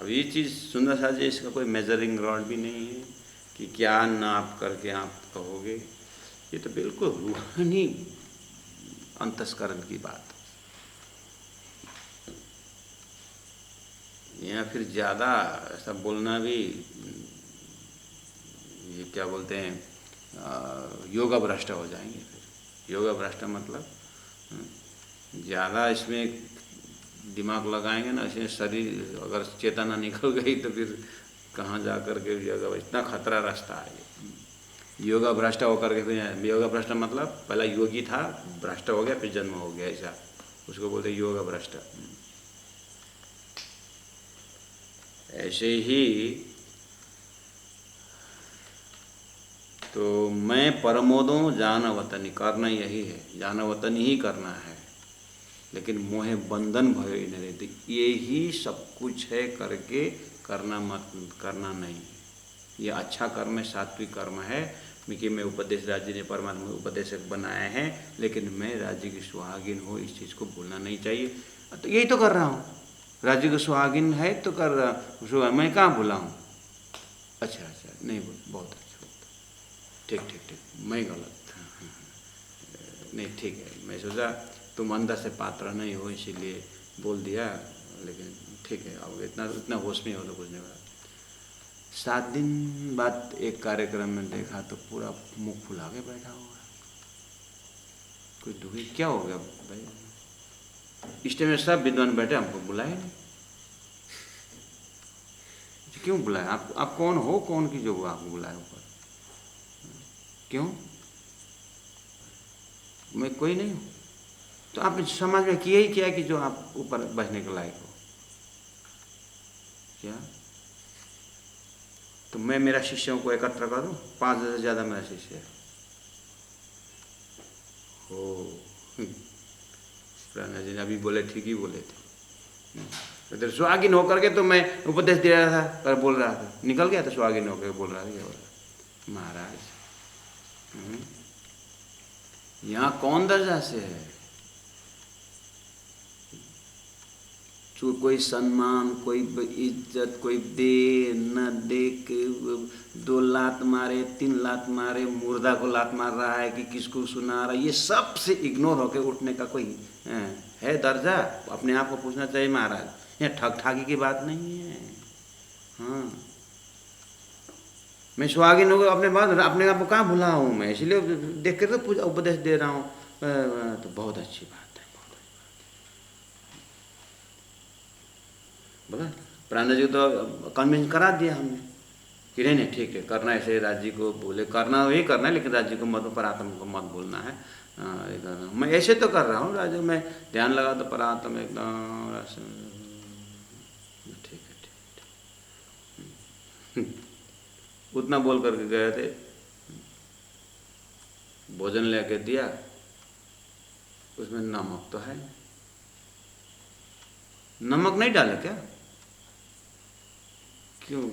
अब ये चीज़ सुंदर सा जी, इसका कोई मेजरिंग रॉड भी नहीं है कि क्या नाप करके आप कहोगे, ये तो बिल्कुल रूहानी अंतस्करण की बात। या फिर ज़्यादा ऐसा बोलना भी, ये क्या बोलते हैं, योगा भ्रष्ट हो जाएंगे। फिर योगा भ्रष्ट मतलब ज़्यादा इसमें दिमाग लगाएंगे ना, इसमें शरीर अगर चेतना निकल गई तो फिर कहाँ जा कर के योगा, इतना खतरा रास्ता है योगा भ्रष्ट होकर के। फिर योगा भ्रष्ट मतलब पहला योगी था, भ्रष्ट हो गया, फिर जन्म हो गया, ऐसा उसको बोलते योगा भ्रष्ट। ऐसे ही तो मैं परमोदों जानवतनी, करना यही है, जानवतनी ही करना है, लेकिन मोहे बंधन भयो न रहते, यही सब कुछ है करके करना मत, करना नहीं। ये अच्छा कर्म है, सात्विक कर्म है, क्योंकि मैं उपदेश, राज्य ने परमात्मा उपदेशक बनाया है, लेकिन मैं राज्य की सुहागिन हो, इस चीज़ को भूलना नहीं चाहिए। तो यही तो कर रहा हूँ, राज्य की सुहागिन है तो कर रहा, मैं कहाँ भूला हूँ। अच्छा अच्छा, नहीं बहुत अच्छा, ठीक ठीक ठीक, मैं गलत, नहीं ठीक है, मैं सोचा तुम अंदर से पात्र नहीं हो इसीलिए बोल दिया, लेकिन ठीक है, अब इतना होश में हो तो कुछ नहीं हुआ। 7 दिन बाद एक कार्यक्रम में देखा तो पूरा मुंह फुला के बैठा हुआ है, कोई दुखी, क्या हो गया भाई, इस टाइम में सब विद्वान बैठे, हमको बुलाए नहीं, क्यों बुलाए, आप कौन हो, कौन की जो आपको बुलाए ऊपर, क्यों? मैं कोई नहीं हूँ। तो आपने समाज में किया ही क्या कि जो आप ऊपर बचने के लायक हो? क्या? तो मैं मेरा शिष्यों को एकत्र करूँ, 5,000 से ज़्यादा मेरा शिष्य है। प्राणा जी ने अभी बोले, ठीक ही बोले थे। तो सुहागिन होकर के तो मैं उपदेश दे रहा था, पर बोल रहा था, निकल गया था सुहागिन होकर बोल रहा था, क्या बोल रहा महाराज? यहाँ कौन दर्जा से है? जो कोई सम्मान, कोई इज्जत, कोई दे न दे के 2 लात मारे, 3 लात मारे, मुर्दा को लात मार रहा है कि किसको सुना रहा है, ये सब से इग्नोर होकर उठने का कोई है दर्जा? अपने आप को पूछना चाहिए महाराज। यहाँ ठग ठागी की बात नहीं है। हाँ, मैं सुहागिन हो गया अपने आप को कहाँ भुला हूँ मैं, इसलिए देख कर तो उपदेश दे रहा हूँ। तो बहुत अच्छी बात है, बहुत अच्छी बात। बोला प्राणा जी तो कन्विंस करा दिया हमने कि नहीं नहीं ठीक है, करना ऐसे। राज्य को बोले करना वही करना है, लेकिन राज्य को मत, परात्म को मत बोलना है। ये करना मैं ऐसे तो कर रहा हूँ राज्य में, ध्यान लगा तो परात्म एकदम ठीक है, ठीक। उतना बोल करके गए थे, भोजन लेके दिया, उसमें नमक तो है, नमक नहीं डाला क्या? क्यों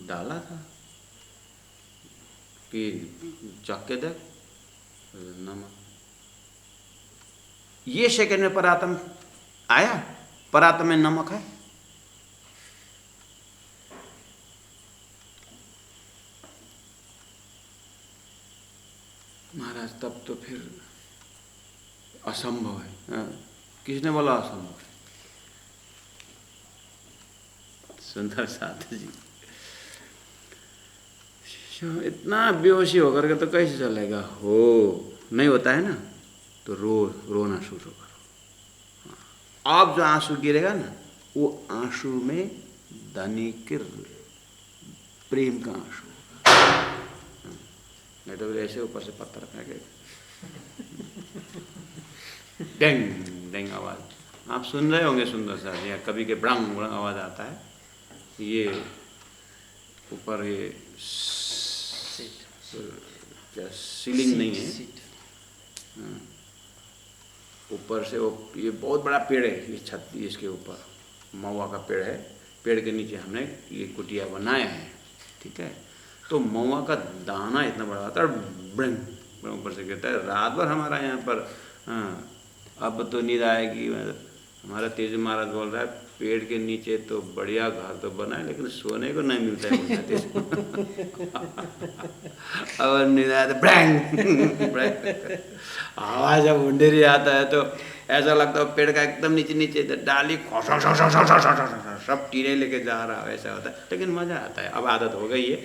डाला था कि चख के देख नमक। ये सेकंड में परात्म आया, परात्म में नमक है। महाराज तब तो फिर असंभव है। किसने बोला असंभव है? सुंदर साथ जी इतना बेहोशी होकर के तो कैसे चलेगा? हो नहीं होता है ना, तो रोना शुरू करो। अब जो आंसू गिरेगा ना, वो आंसू में धनी के प्रेम का आंसू होगा, नहीं तो ऐसे ऊपर से पत्थर फेंकेगा, डेंग डेंग आवाज। आप सुन रहे होंगे सुंदर सा जी, कभी के ब्रंग ब्रंग आवाज आता है। ये ऊपर ये क्या सीलिंग नहीं है, ऊपर से वो ये बहुत बड़ा पेड़ है, ये छत इसके ऊपर महुआ का पेड़ है, पेड़ के नीचे हमने ये कुटिया बनाया है, ठीक है। तो महुआ का दाना इतना बड़ा होता है, ब्रंग ब्रंग ऊपर से गिरता है। रात भर हमारा यहाँ पर अब तो नींद आएगी। हमारा तेज महाराज बोल रहा है पेड़ के नीचे तो बढ़िया घर तो बना है, लेकिन सोने को नहीं मिलता है। और नींद आया तो ब्रैंग आवाज जब उंडेरी आता है तो ऐसा लगता है पेड़ का एकदम नीचे नीचे डाली सब टीरे लेके जा रहा है, ऐसा होता है। लेकिन मजा आता है, अब आदत हो गई है,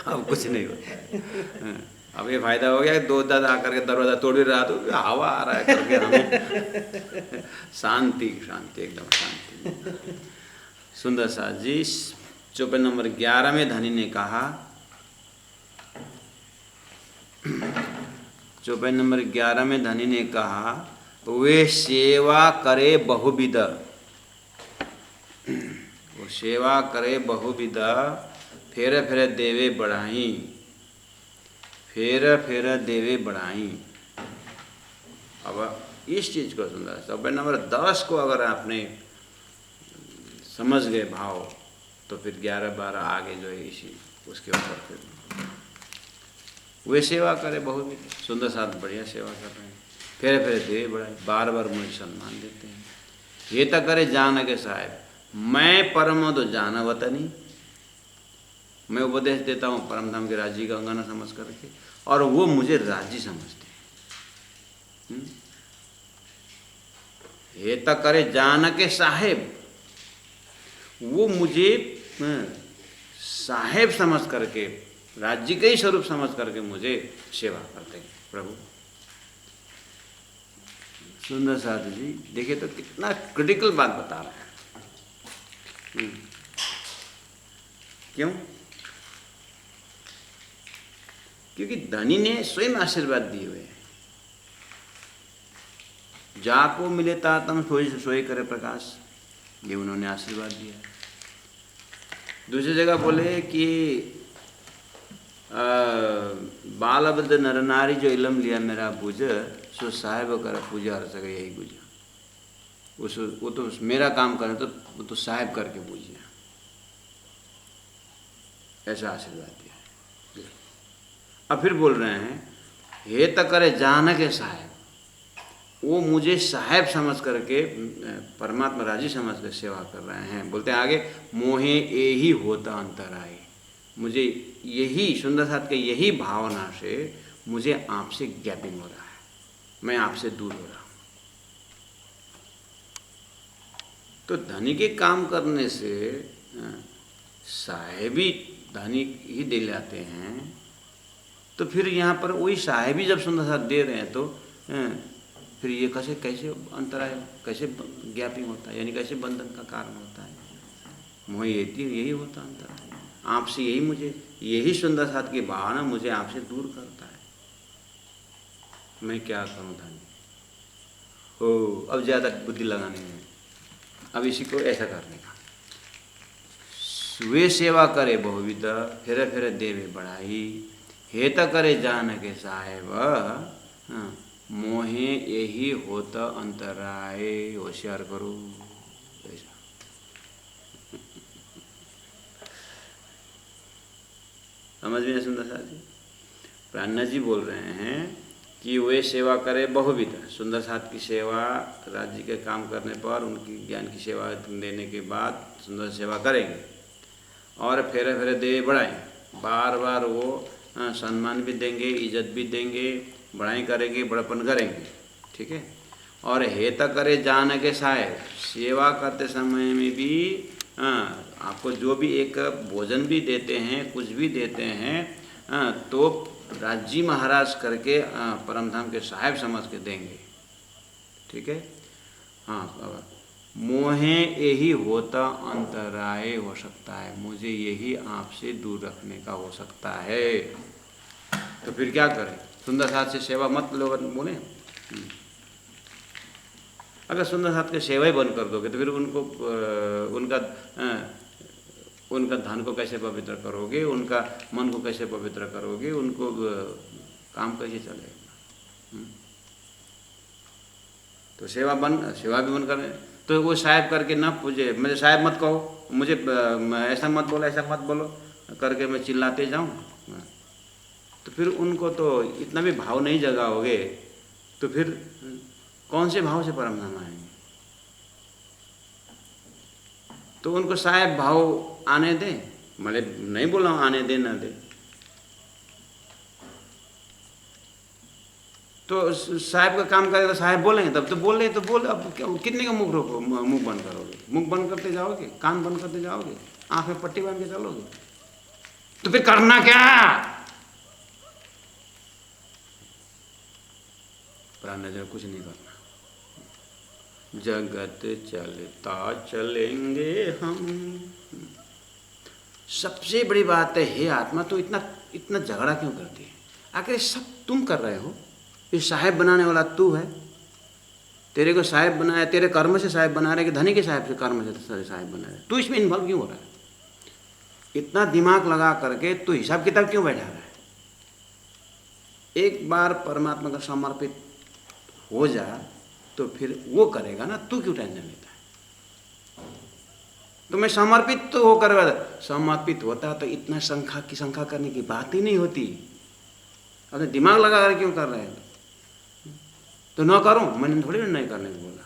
अब कुछ नहीं होता है। अब ये फायदा हो गया, 2 दादा आकर के दरवाजा तोड़ भी रहा तो हवा आ रहा है करके हमें शांति शांति एकदम शांति। सुंदर सा जी चौपाई नंबर 11 में धनी ने कहा, चौपाई नंबर 11 में धनी ने कहा, वे सेवा करे बहुविध, वो सेवा करे बहुविध, फेर फेर देवे बढ़ाई, फेर फेर देवे बढ़ाई। अब इस चीज को सुन रहा है। नंबर 10 को अगर आपने समझ गए भाव, तो फिर 11-12 आगे जो है इसी उसके ऊपर फिर वे सेवा करे बहुत सुंदर साथ बढ़िया सेवा कर रहे हैं, फेर फेर देवे बढ़ाई, बार बार मुझे सम्मान देते हैं। ये तो करे जान के साहेब, मैं परम तो जाना वतनी, मैं उपदेश देता हूँ परम धाम के राज्य का अंगना समझ करके, और वो मुझे राज्य समझते हैं। ये तो करे जान के साहेब, वो मुझे साहेब समझ करके, राज्य के ही स्वरूप समझ करके मुझे सेवा करते हैं प्रभु। सुंदर साधु जी देखिए तो कितना क्रिटिकल बात बता रहा है। क्यों? क्योंकि धनी ने स्वयं आशीर्वाद दिए हुए हैं। जाको मिले तातम सोई सोई करे प्रकाश, ये उन्होंने आशीर्वाद दिया। दूसरी जगह बोले कि बाल वृद्ध नर नारी जो इलम लिया मेरा बुझ, सो साहेब कर पूजा हर सके यही बुझ। वो तो मेरा काम करे तो वो तो साहेब करके पूजिए, ऐसा आशीर्वाद दिया। अब फिर बोल रहे हैं हे त करे जान के साहेब, वो मुझे साहेब समझ करके परमात्मा राजी समझ कर सेवा कर रहे हैं। बोलते हैं आगे, मोहे यही होता अंतराय, मुझे यही सुंदर साथ के यही भावना से मुझे आपसे गैपिंग हो रहा है, मैं आपसे दूर हो रहा हूँ। तो धनी के काम करने से साहेबी धनी ही दे लाते हैं, तो फिर यहाँ पर वही साहेबी जब सुंदर साथ दे रहे हैं तो फिर ये कैसे अंतराय, कैसे गैपिंग होता है, यानी कैसे बंधन का कारण होता है। मोह यही होता अंतराय, आपसे यही मुझे यही सुंदर साथ की भावना मुझे आपसे दूर करता है। मैं क्या करूँ धनी हो, अब ज़्यादा बुद्धि लगाने में, अब इसी को ऐसा करने का। वे सेवा करे बहुविध, फिर फिर देवे बढ़ाई, हेत करे जान के साहेब, मोहे यही होता अंतराय, होशियार करो ऐसा। समझ में सुंदर साथ जी? प्राणनाथ जी बोल रहे हैं कि वे सेवा करे बहुविध, सुंदर साथ की सेवा राज्य के काम करने पर उनकी ज्ञान की सेवा देने के बाद सुंदर सेवा करेंगे और फेरे फेरे दे बढ़ाएं, बार बार वो सम्मान भी देंगे, इज्जत भी देंगे, बढ़ाई करेंगे, बड़पन करेंगे, ठीक है। और हेत करे जान के साहेब, सेवा करते समय में भी आपको जो भी एक भोजन भी देते हैं, कुछ भी देते हैं, तो राज्य महाराज करके परमधाम के साहेब समझ के देंगे, ठीक है। हाँ, मोहे यही होता अंतराय हो सकता है, मुझे यही आपसे दूर रखने का हो सकता है। तो फिर क्या करें? सुंदर साथ से सेवा मत लो बोले। अगर सुंदर साथ की सेवा ही बंद कर दोगे तो फिर उनका धन को कैसे पवित्र करोगे, उनका मन को कैसे पवित्र करोगे, उनको काम कैसे चलेगा? तो सेवा भी बंद करें तो वो साहेब करके ना पूजे, मुझे साहेब मत कहो, मुझे ऐसा मत बोलो करके मैं चिल्लाते जाऊं, तो फिर उनको तो इतना भी भाव नहीं जगाओगे तो फिर कौन से भाव से परमधाम आएंगे? तो उनको साहेब भाव आने दे, मतलब नहीं बोला आने दे ना दे, तो साहेब का काम करेगा, साहेब बोलेंगे तब तो बोल रहे तो बोल। अब कितने का मुख रोको, मुख बंद करोगे? मुख बंद करते जाओगे, कान बंद करते जाओगे, आंख में पट्टी बांध के चलोगे, तो फिर करना क्या? प्राण नजर कुछ नहीं करना। जगत चलता चलेंगे हम। सबसे बड़ी बात है, हे आत्मा तो इतना झगड़ा क्यों करती है? आखिर सब तुम कर रहे हो, ये साहेब बनाने वाला तू है, तेरे को साहेब बनाया, तेरे कर्म से साहेब बना रहे कि धनी के साहेब से कर्म से साहेब बना रहे? तू इसमें इन्वॉल्व क्यों हो रहा है? इतना दिमाग लगा करके तू हिसाब किताब क्यों बैठा रहा है? एक बार परमात्मा का समर्पित हो जा तो फिर वो करेगा ना, तू क्यों टेंशन लेता है? तो मैं समर्पित तो होकर, समर्पित होता तो इतना शंका करने की बात ही नहीं होती। अपने दिमाग लगा कर क्यों कर रहे हैं? तो न करूं, मैंने थोड़ी नहीं करने को बोला।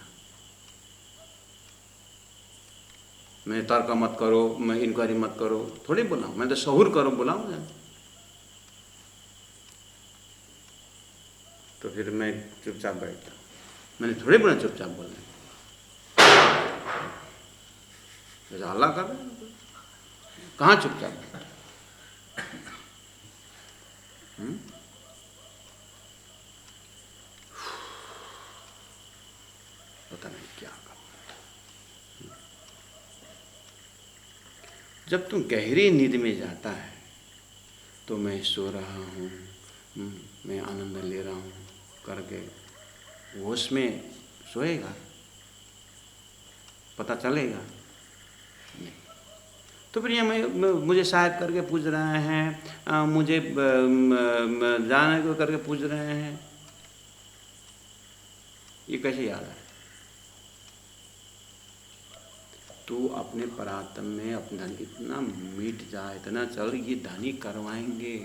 मैं तर्क मत करो, मैं इंक्वायरी मत करो थोड़ी बोला, मैं तो सहूर करो बोला मुझे। तो फिर मैं चुपचाप बैठता, मैंने थोड़ी बोला चुपचाप बोलने, जैसा हल्ला कर रहे हैं, कहाँ चुपचाप? पता नहीं क्या करूं। जब तुम गहरी नींद में जाता है तो मैं सो रहा हूँ, मैं आनंद ले रहा हूँ करके होश में सोएगा, पता चलेगा नहीं। तो फिर ये मुझे शायद करके पूछ रहे हैं, मुझे जाने को करके पूछ रहे हैं, ये कैसे याद है? तो अपने परात्म में अपना इतना मिट जाए, इतना चल, ये धनी करवाएंगे।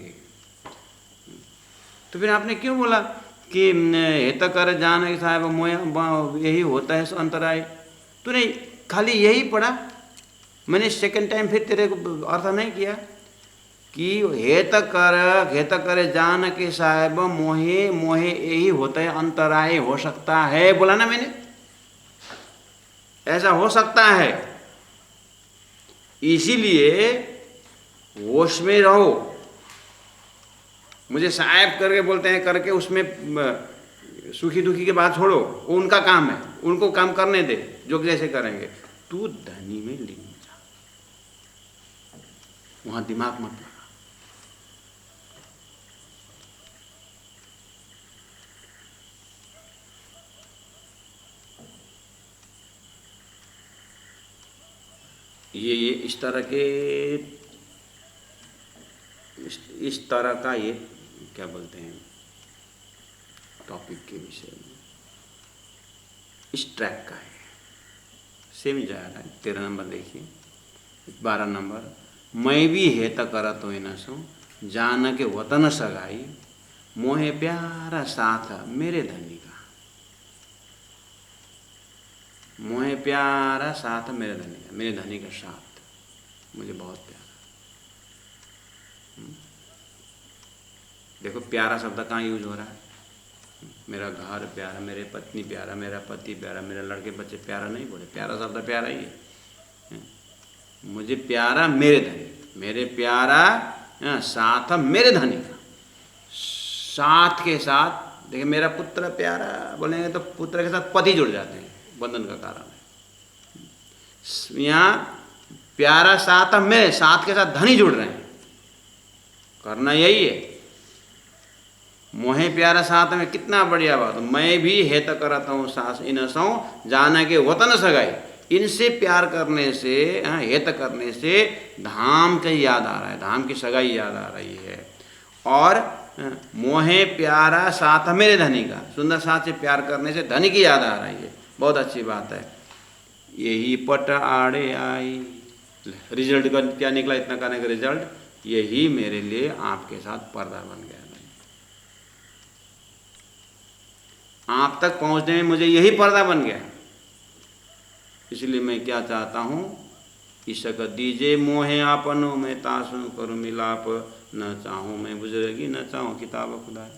तो फिर आपने क्यों बोला कि हेत कर जान साहब मोह, यही होता है अंतराय? तूने खाली यही पढ़ा, मैंने सेकंड टाइम फिर तेरे को अर्थ नहीं किया कि हेत कर जान के साहब मोहे मोहे यही होता है अंतराय हो सकता है, बोला ना मैंने, ऐसा हो सकता है। इसीलिए होश में रहो। मुझे साहब करके बोलते हैं करके उसमें सुखी दुखी के बात छोड़ो, वो उनका काम है, उनको काम करने दे जो जैसे करेंगे। तू धनी में लीन जा, वहां दिमाग मत लगा। ये इस तरह का ये क्या बोलते हैं टॉपिक के विषय में, इस ट्रैक का है। सेम जा रहा है। 13 नंबर देखिए, 12 नंबर, मैं भी हेत करत हो न सो जान के वतन सगाई, मोहे प्यारा साथ मेरे धनी का। मोहे प्यारा साथ मेरे धनी का, मेरे धनी का साथ मुझे बहुत प्यारा। देखो प्यारा शब्द कहाँ यूज हो रहा है? मेरा घर प्यारा, मेरे पत्नी प्यारा, मेरा पति प्यारा, मेरे लड़के बच्चे प्यारा नहीं बोले, प्यारा शब्द प्यारा ही है। मुझे प्यारा मेरे धनी, मेरे प्यारा साथ मेरे धनी का। साथ के साथ देखिए, मेरा पुत्र प्यारा बोलेंगे तो पुत्र के साथ पति जुड़ जाते हैं, बंधन का कारण है। यहाँ प्यारा साथ मेरे, साथ के साथ धनी जुड़ रहे हैं, करना यही है। मोहे प्यारा साथ में, कितना बढ़िया बात। मैं भी हेत करता हूँ सास इन सौ जाना के वतन सगाई। इनसे प्यार करने से, हेत करने से धाम का याद आ रहा है, धाम की सगाई याद आ रही है। और मोहे प्यारा साथ मेरे धनी का, सुंदर साथ से प्यार करने से धनी की याद आ रही है, बहुत अच्छी बात है। यही पट आड़े आई, रिजल्ट का क्या निकला? इतना करने का रिजल्ट, यही मेरे लिए आपके साथ पर्दा बन गया। आप तक पहुंचने में मुझे यही पर्दा बन गया। इसलिए मैं क्या चाहता हूँ, ईशक दीजे मोहे आपनो, मैं तासु करूँ मिलाप, न चाहूँ मैं बुजुर्गी, न चाहूँ किताब खुदा।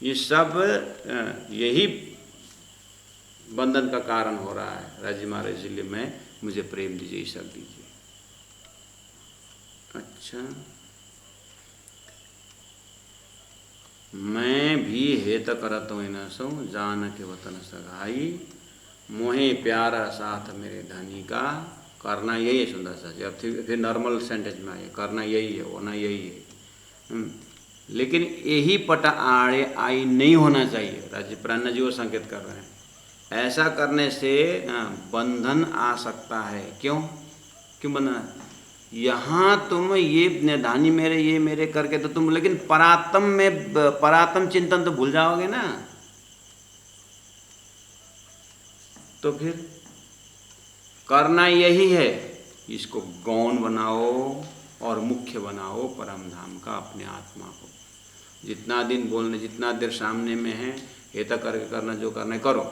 ये सब यही बंधन का कारण हो रहा है राजी महाराज। इसलिए मैं, मुझे प्रेम दीजिए, ईशक दीजिए। अच्छा, मैं भी हेत करत हूँ न सो जान के वतन सगाई, मोहे प्यारा साथ मेरे धनी का। करना यही है सुंदर सा जी। अब फिर नॉर्मल सेंटेंस में आइए, करना यही है, होना यही है। लेकिन यही पट आड़े आई नहीं होना चाहिए। राजी प्राण जी वो संकेत कर रहे हैं। ऐसा करने से बंधन आ सकता है। क्यों बंधन? यहाँ तुम ये धानी मेरे, ये मेरे करके तो तुम, लेकिन परात्म में, परात्म चिंतन तो भूल जाओगे ना। तो फिर करना यही है, इसको गौण बनाओ और मुख्य बनाओ परम धाम का, अपने आत्मा को। जितना दिन बोलने, जितना देर सामने में है, हेता करके करना, जो करना है करो।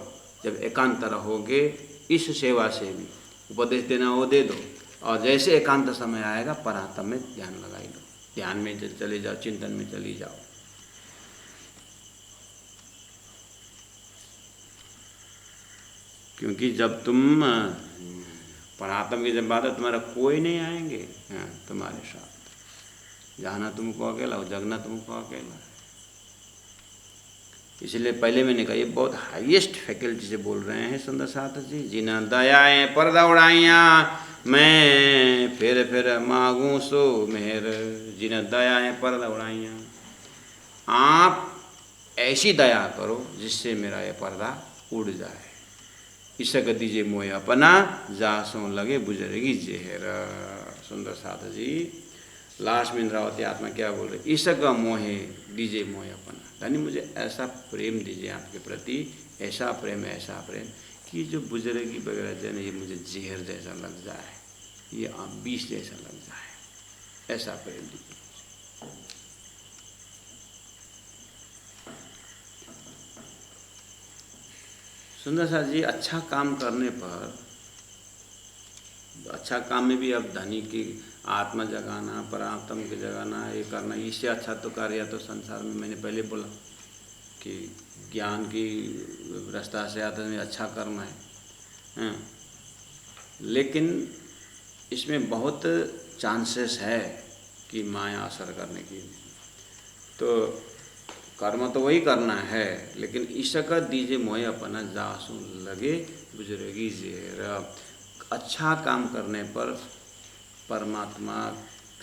जब एकांत रहोगे, इस सेवा से भी उपदेश देना वो दे दो, और जैसे एकांत समय आएगा परात्म में ध्यान लगाई लो, ध्यान में चले जाओ, चिंतन में चली जाओ। क्योंकि जब तुम परात्म की जब बात है, तुम्हारा कोई नहीं आएंगे तुम्हारे साथ। जाना तुमको अकेला हो, जगना तुमको अकेला है। इसलिए पहले मैंने कहा, ये बहुत हाईएस्ट फैकल्टी से बोल रहे हैं सुंदर साथ जी। जिन्हें दयाएं पर्दा उड़ाइया, मैं फिर मांगूं सो मेहर, जिन दयाएं पर दौड़ाइयाँ। आप ऐसी दया करो जिससे मेरा ये पर्दा उड़ जाए। इसक दीजिए मोह अपना, जासों लगे बुजरेगी जेहर। सुंदर साधु जी लास्ट में इंद्रावती आत्मा क्या बोल रहे, इसक मोहे दीजिए मोह अपना, यानी मुझे ऐसा प्रेम दीजिए आपके प्रति, ऐसा प्रेम कि जो बुजरेगी वगैरह जन ये मुझे जहर जैसा लग जाए, ये विष जैसा लग जाए, ऐसा प्रेम दीजिए। सुंदर सा जी अच्छा काम करने पर, अच्छा काम में भी अब धनी की आत्मा जगाना, परात्म के जगाना, ये करना, इससे अच्छा तो कार्य तो संसार में मैंने पहले बोला कि ज्ञान की रास्ता से आता है, अच्छा करना है। लेकिन इसमें बहुत चांसेस है कि माया असर करने की। तो कर्म तो वही करना है, लेकिन इसका दीजिए मोह अपना, जासू लगे बुजुर्गी जेर। अच्छा काम करने पर परमात्मा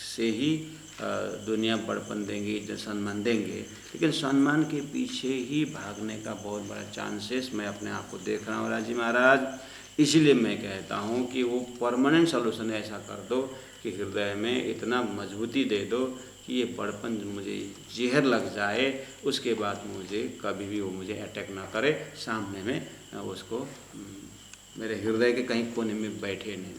से ही दुनिया बड़पन देंगी, इज्जत सम्मान देंगे, लेकिन सम्मान के पीछे ही भागने का बहुत बड़ा चांसेस मैं अपने आप को देख रहा हूँ राजी महाराज। इसलिए मैं कहता हूँ कि वो परमानेंट सोल्यूशन ऐसा कर दो कि हृदय में इतना मजबूती दे दो कि ये बड़पन मुझे जहर लग जाए, उसके बाद मुझे कभी भी वो मुझे अटैक ना करे, सामने में उसको मेरे हृदय के कहीं कोने में बैठे नहीं।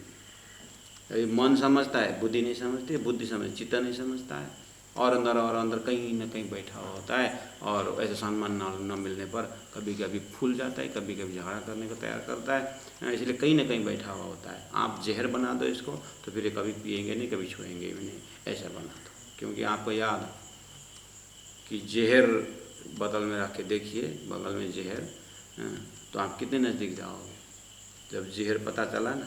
मन समझता है, बुद्धि नहीं समझती, बुद्धि समझ चित्त नहीं समझता है, और अंदर कहीं ना कहीं बैठा हुआ होता है, और ऐसे सम्मान न मिलने पर कभी कभी फूल जाता है, कभी कभी झगड़ा करने को तैयार करता है, इसलिए कहीं ना कहीं बैठा हुआ होता है। आप जहर बना दो इसको तो फिर ये कभी पिएंगे नहीं, कभी छुएंगे भी नहीं, ऐसा बना दो। क्योंकि आपको याद है कि जहर बगल में रख के देखिए, बगल में जहर, तो आप कितने नज़दीक जाओगे। जब जहर पता चला ना,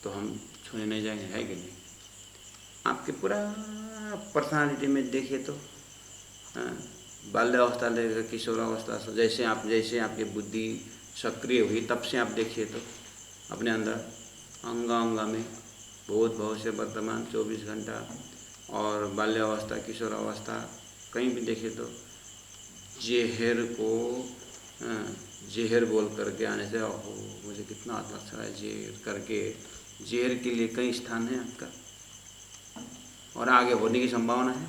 तो हम छूने नहीं जाएंगे, है कि नहीं। आपके पूरा पर्सनालिटी में देखिए तो बाल्यावस्था लेकर किशोरावस्था से जैसे आपकी बुद्धि सक्रिय हुई, तब से आप देखिए तो अपने अंदर अंगा में भूत भविष्य वर्तमान 24 घंटा, और बाल्यावस्था किशोरावस्था कहीं भी देखिए तो जहर को जहर बोल करके आने से ओहो मुझे कितना अच्छा है जहर करके, जहर के लिए कई स्थान है आपका, और आगे होने की संभावना है।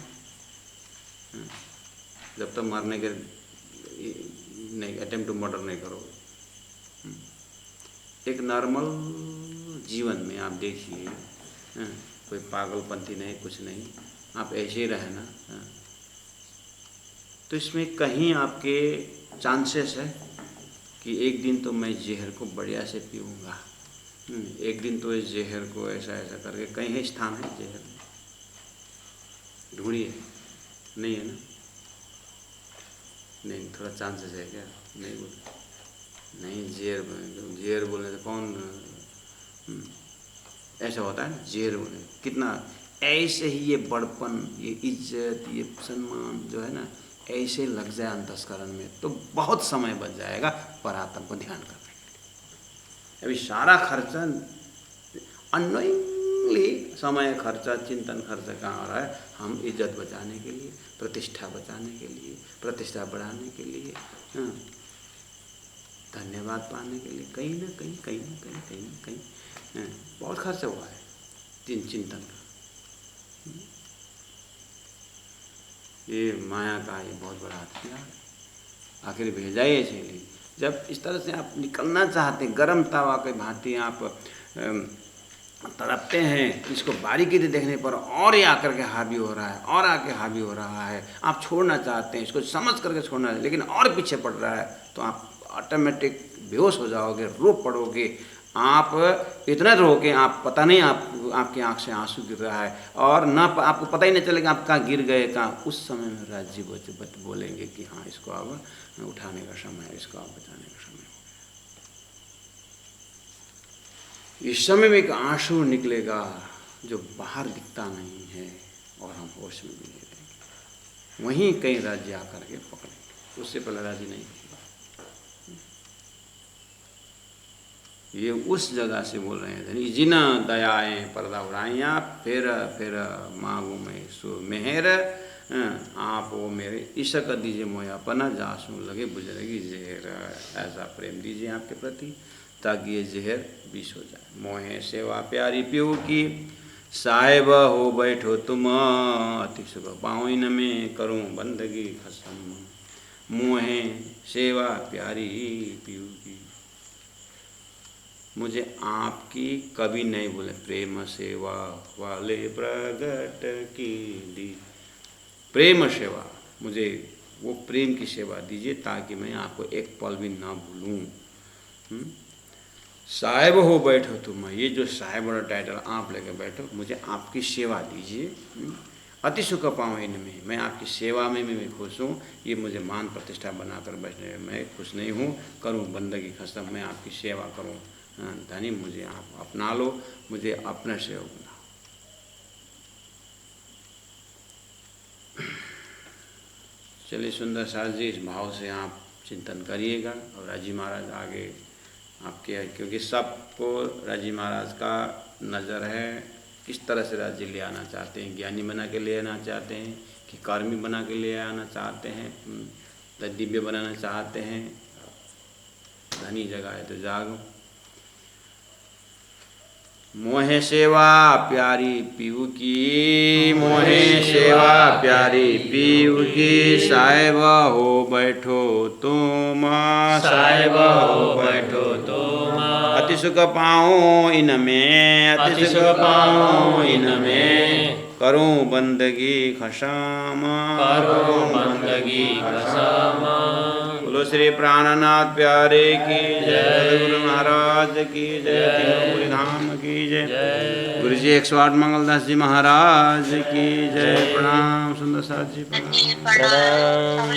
जब तक मरने के नहीं, अटेम्प्ट टू मर्डर नहीं करोगे। एक नॉर्मल जीवन में आप देखिए, कोई पागलपंथी नहीं, कुछ नहीं, आप ऐसे ही रहे ना, तो इसमें कहीं आपके चांसेस है कि एक दिन तो मैं जहर को बढ़िया से पीऊँगा, एक दिन तो इस जहर को ऐसा करके, कहीं स्थान है जहर, ढूंढिए, नहीं है ना, नहीं, थोड़ा चांसेस है क्या, नहीं बोल नहीं, जहर बोलने से कौन ऐसा होता है, जहर बोलने कितना ऐसे ही ये बड़पन, ये इज्जत, ये सम्मान जो है ना, ऐसे लग जाए अंतस्करण में तो बहुत समय बच जाएगा परात्म को ध्यान करने के लिए। अभी सारा खर्चा अनोइंगली, समय खर्चा, चिंतन खर्चा कहाँ हो रहा है, हम इज्जत बचाने के लिए, प्रतिष्ठा बचाने के लिए, प्रतिष्ठा बढ़ाने के लिए, धन्यवाद पाने के लिए, कहीं ना कहीं बहुत खर्चा हुआ है चिंतन का। ये माया का ये बहुत बड़ा हथियार, आखिर भेजा ही इसीलिए। जब इस तरह से आप निकलना चाहते हैं, गर्म तवा के भांति आप तड़पते हैं, इसको बारीकी से देखने पर और ये आकर के हावी हो रहा है, और आके हावी हो रहा है, आप छोड़ना चाहते हैं, इसको समझ करके छोड़ना है, लेकिन और पीछे पड़ रहा है, तो आप ऑटोमेटिक बेहोश हो जाओगे, रो पड़ोगे। आप इतना रोके, आप पता नहीं आपकी आँख से आंसू गिर रहा है, और ना आपको पता ही नहीं चलेगा आप कहाँ गिर गए, कहाँ। उस समय में राजी बोलेंगे कि हाँ, इसको अब उठाने का समय है, इसको अब बचाने का समय है। इस समय में एक आंसू निकलेगा जो बाहर दिखता नहीं है, और हम होश में भी नहीं रहेंगे, वहीं कहीं राज्य आकर के पकड़ेंगे, उससे पहले राज्य नहीं। ये उस जगह से बोल रहे हैं धनी जिन दयाएं पर्दा उड़ाएं आप, फिर मांगू मैं सो मेहर, आप वो मेरे ईशा कर दीजिए मोया अपना, जासू लगे बुझेगी जहर। ऐसा प्रेम दीजिए आपके प्रति ताकि ये जहर विष हो जाए। मोहे सेवा प्यारी पीऊ की, साहिब हो बैठो तुम, अति सुख पाऊँ इन में करूँ बंदगी खसम। मोहे सेवा प्यारी पीऊ की, मुझे आपकी कभी नहीं बोले प्रेम सेवा वाले प्रगट की दी। प्रेम सेवा, मुझे वो प्रेम की सेवा दीजिए ताकि मैं आपको एक पल भी ना भूलूं। साहिब हो बैठो तुम, ये जो साहिब वाला टाइटल आप लेके बैठो, मुझे आपकी सेवा दीजिए। अति सुख पाऊँ इनमें, मैं आपकी सेवा में भी मैं खुश हूँ। ये मुझे मान प्रतिष्ठा बनाकर बैठने में मैं खुश नहीं हूँ। करूँ बंदगी खसम, मैं आपकी सेवा करूँ। धनी मुझे आप अपना लो, मुझे अपने सेवक बनाओ। चलिए सुंदर सास जी, इस भाव से आप चिंतन करिएगा और राजी महाराज आगे आपके, क्योंकि सबको राजी महाराज का नज़र है किस तरह से राज्य ले आना चाहते हैं। ज्ञानी बना के ले आना चाहते हैं कि कर्मी बना के ले आना चाहते हैं, दिव्य बनाना चाहते हैं। धनी जगह है तो जागो। मोहे सेवा प्यारी पीऊ की, मोहे सेवा प्यारी पीऊ की, साहिब हो बैठो तुम, साहिब हो बैठो तुम, अति सुख पाऊँ इनमें, अति सुख पाऊँ इनमें, करूँ बंदगी खशाम, करूँ बंदगी खशाम। बोलो श्री प्राणनाथ प्यारे की जय, गुरु महाराज की जय, तीनों धाम की जय, गुरु जी 108 मंगलदास जी महाराज की जय। प्रणाम सुंदर साथ जी, प्रणाम।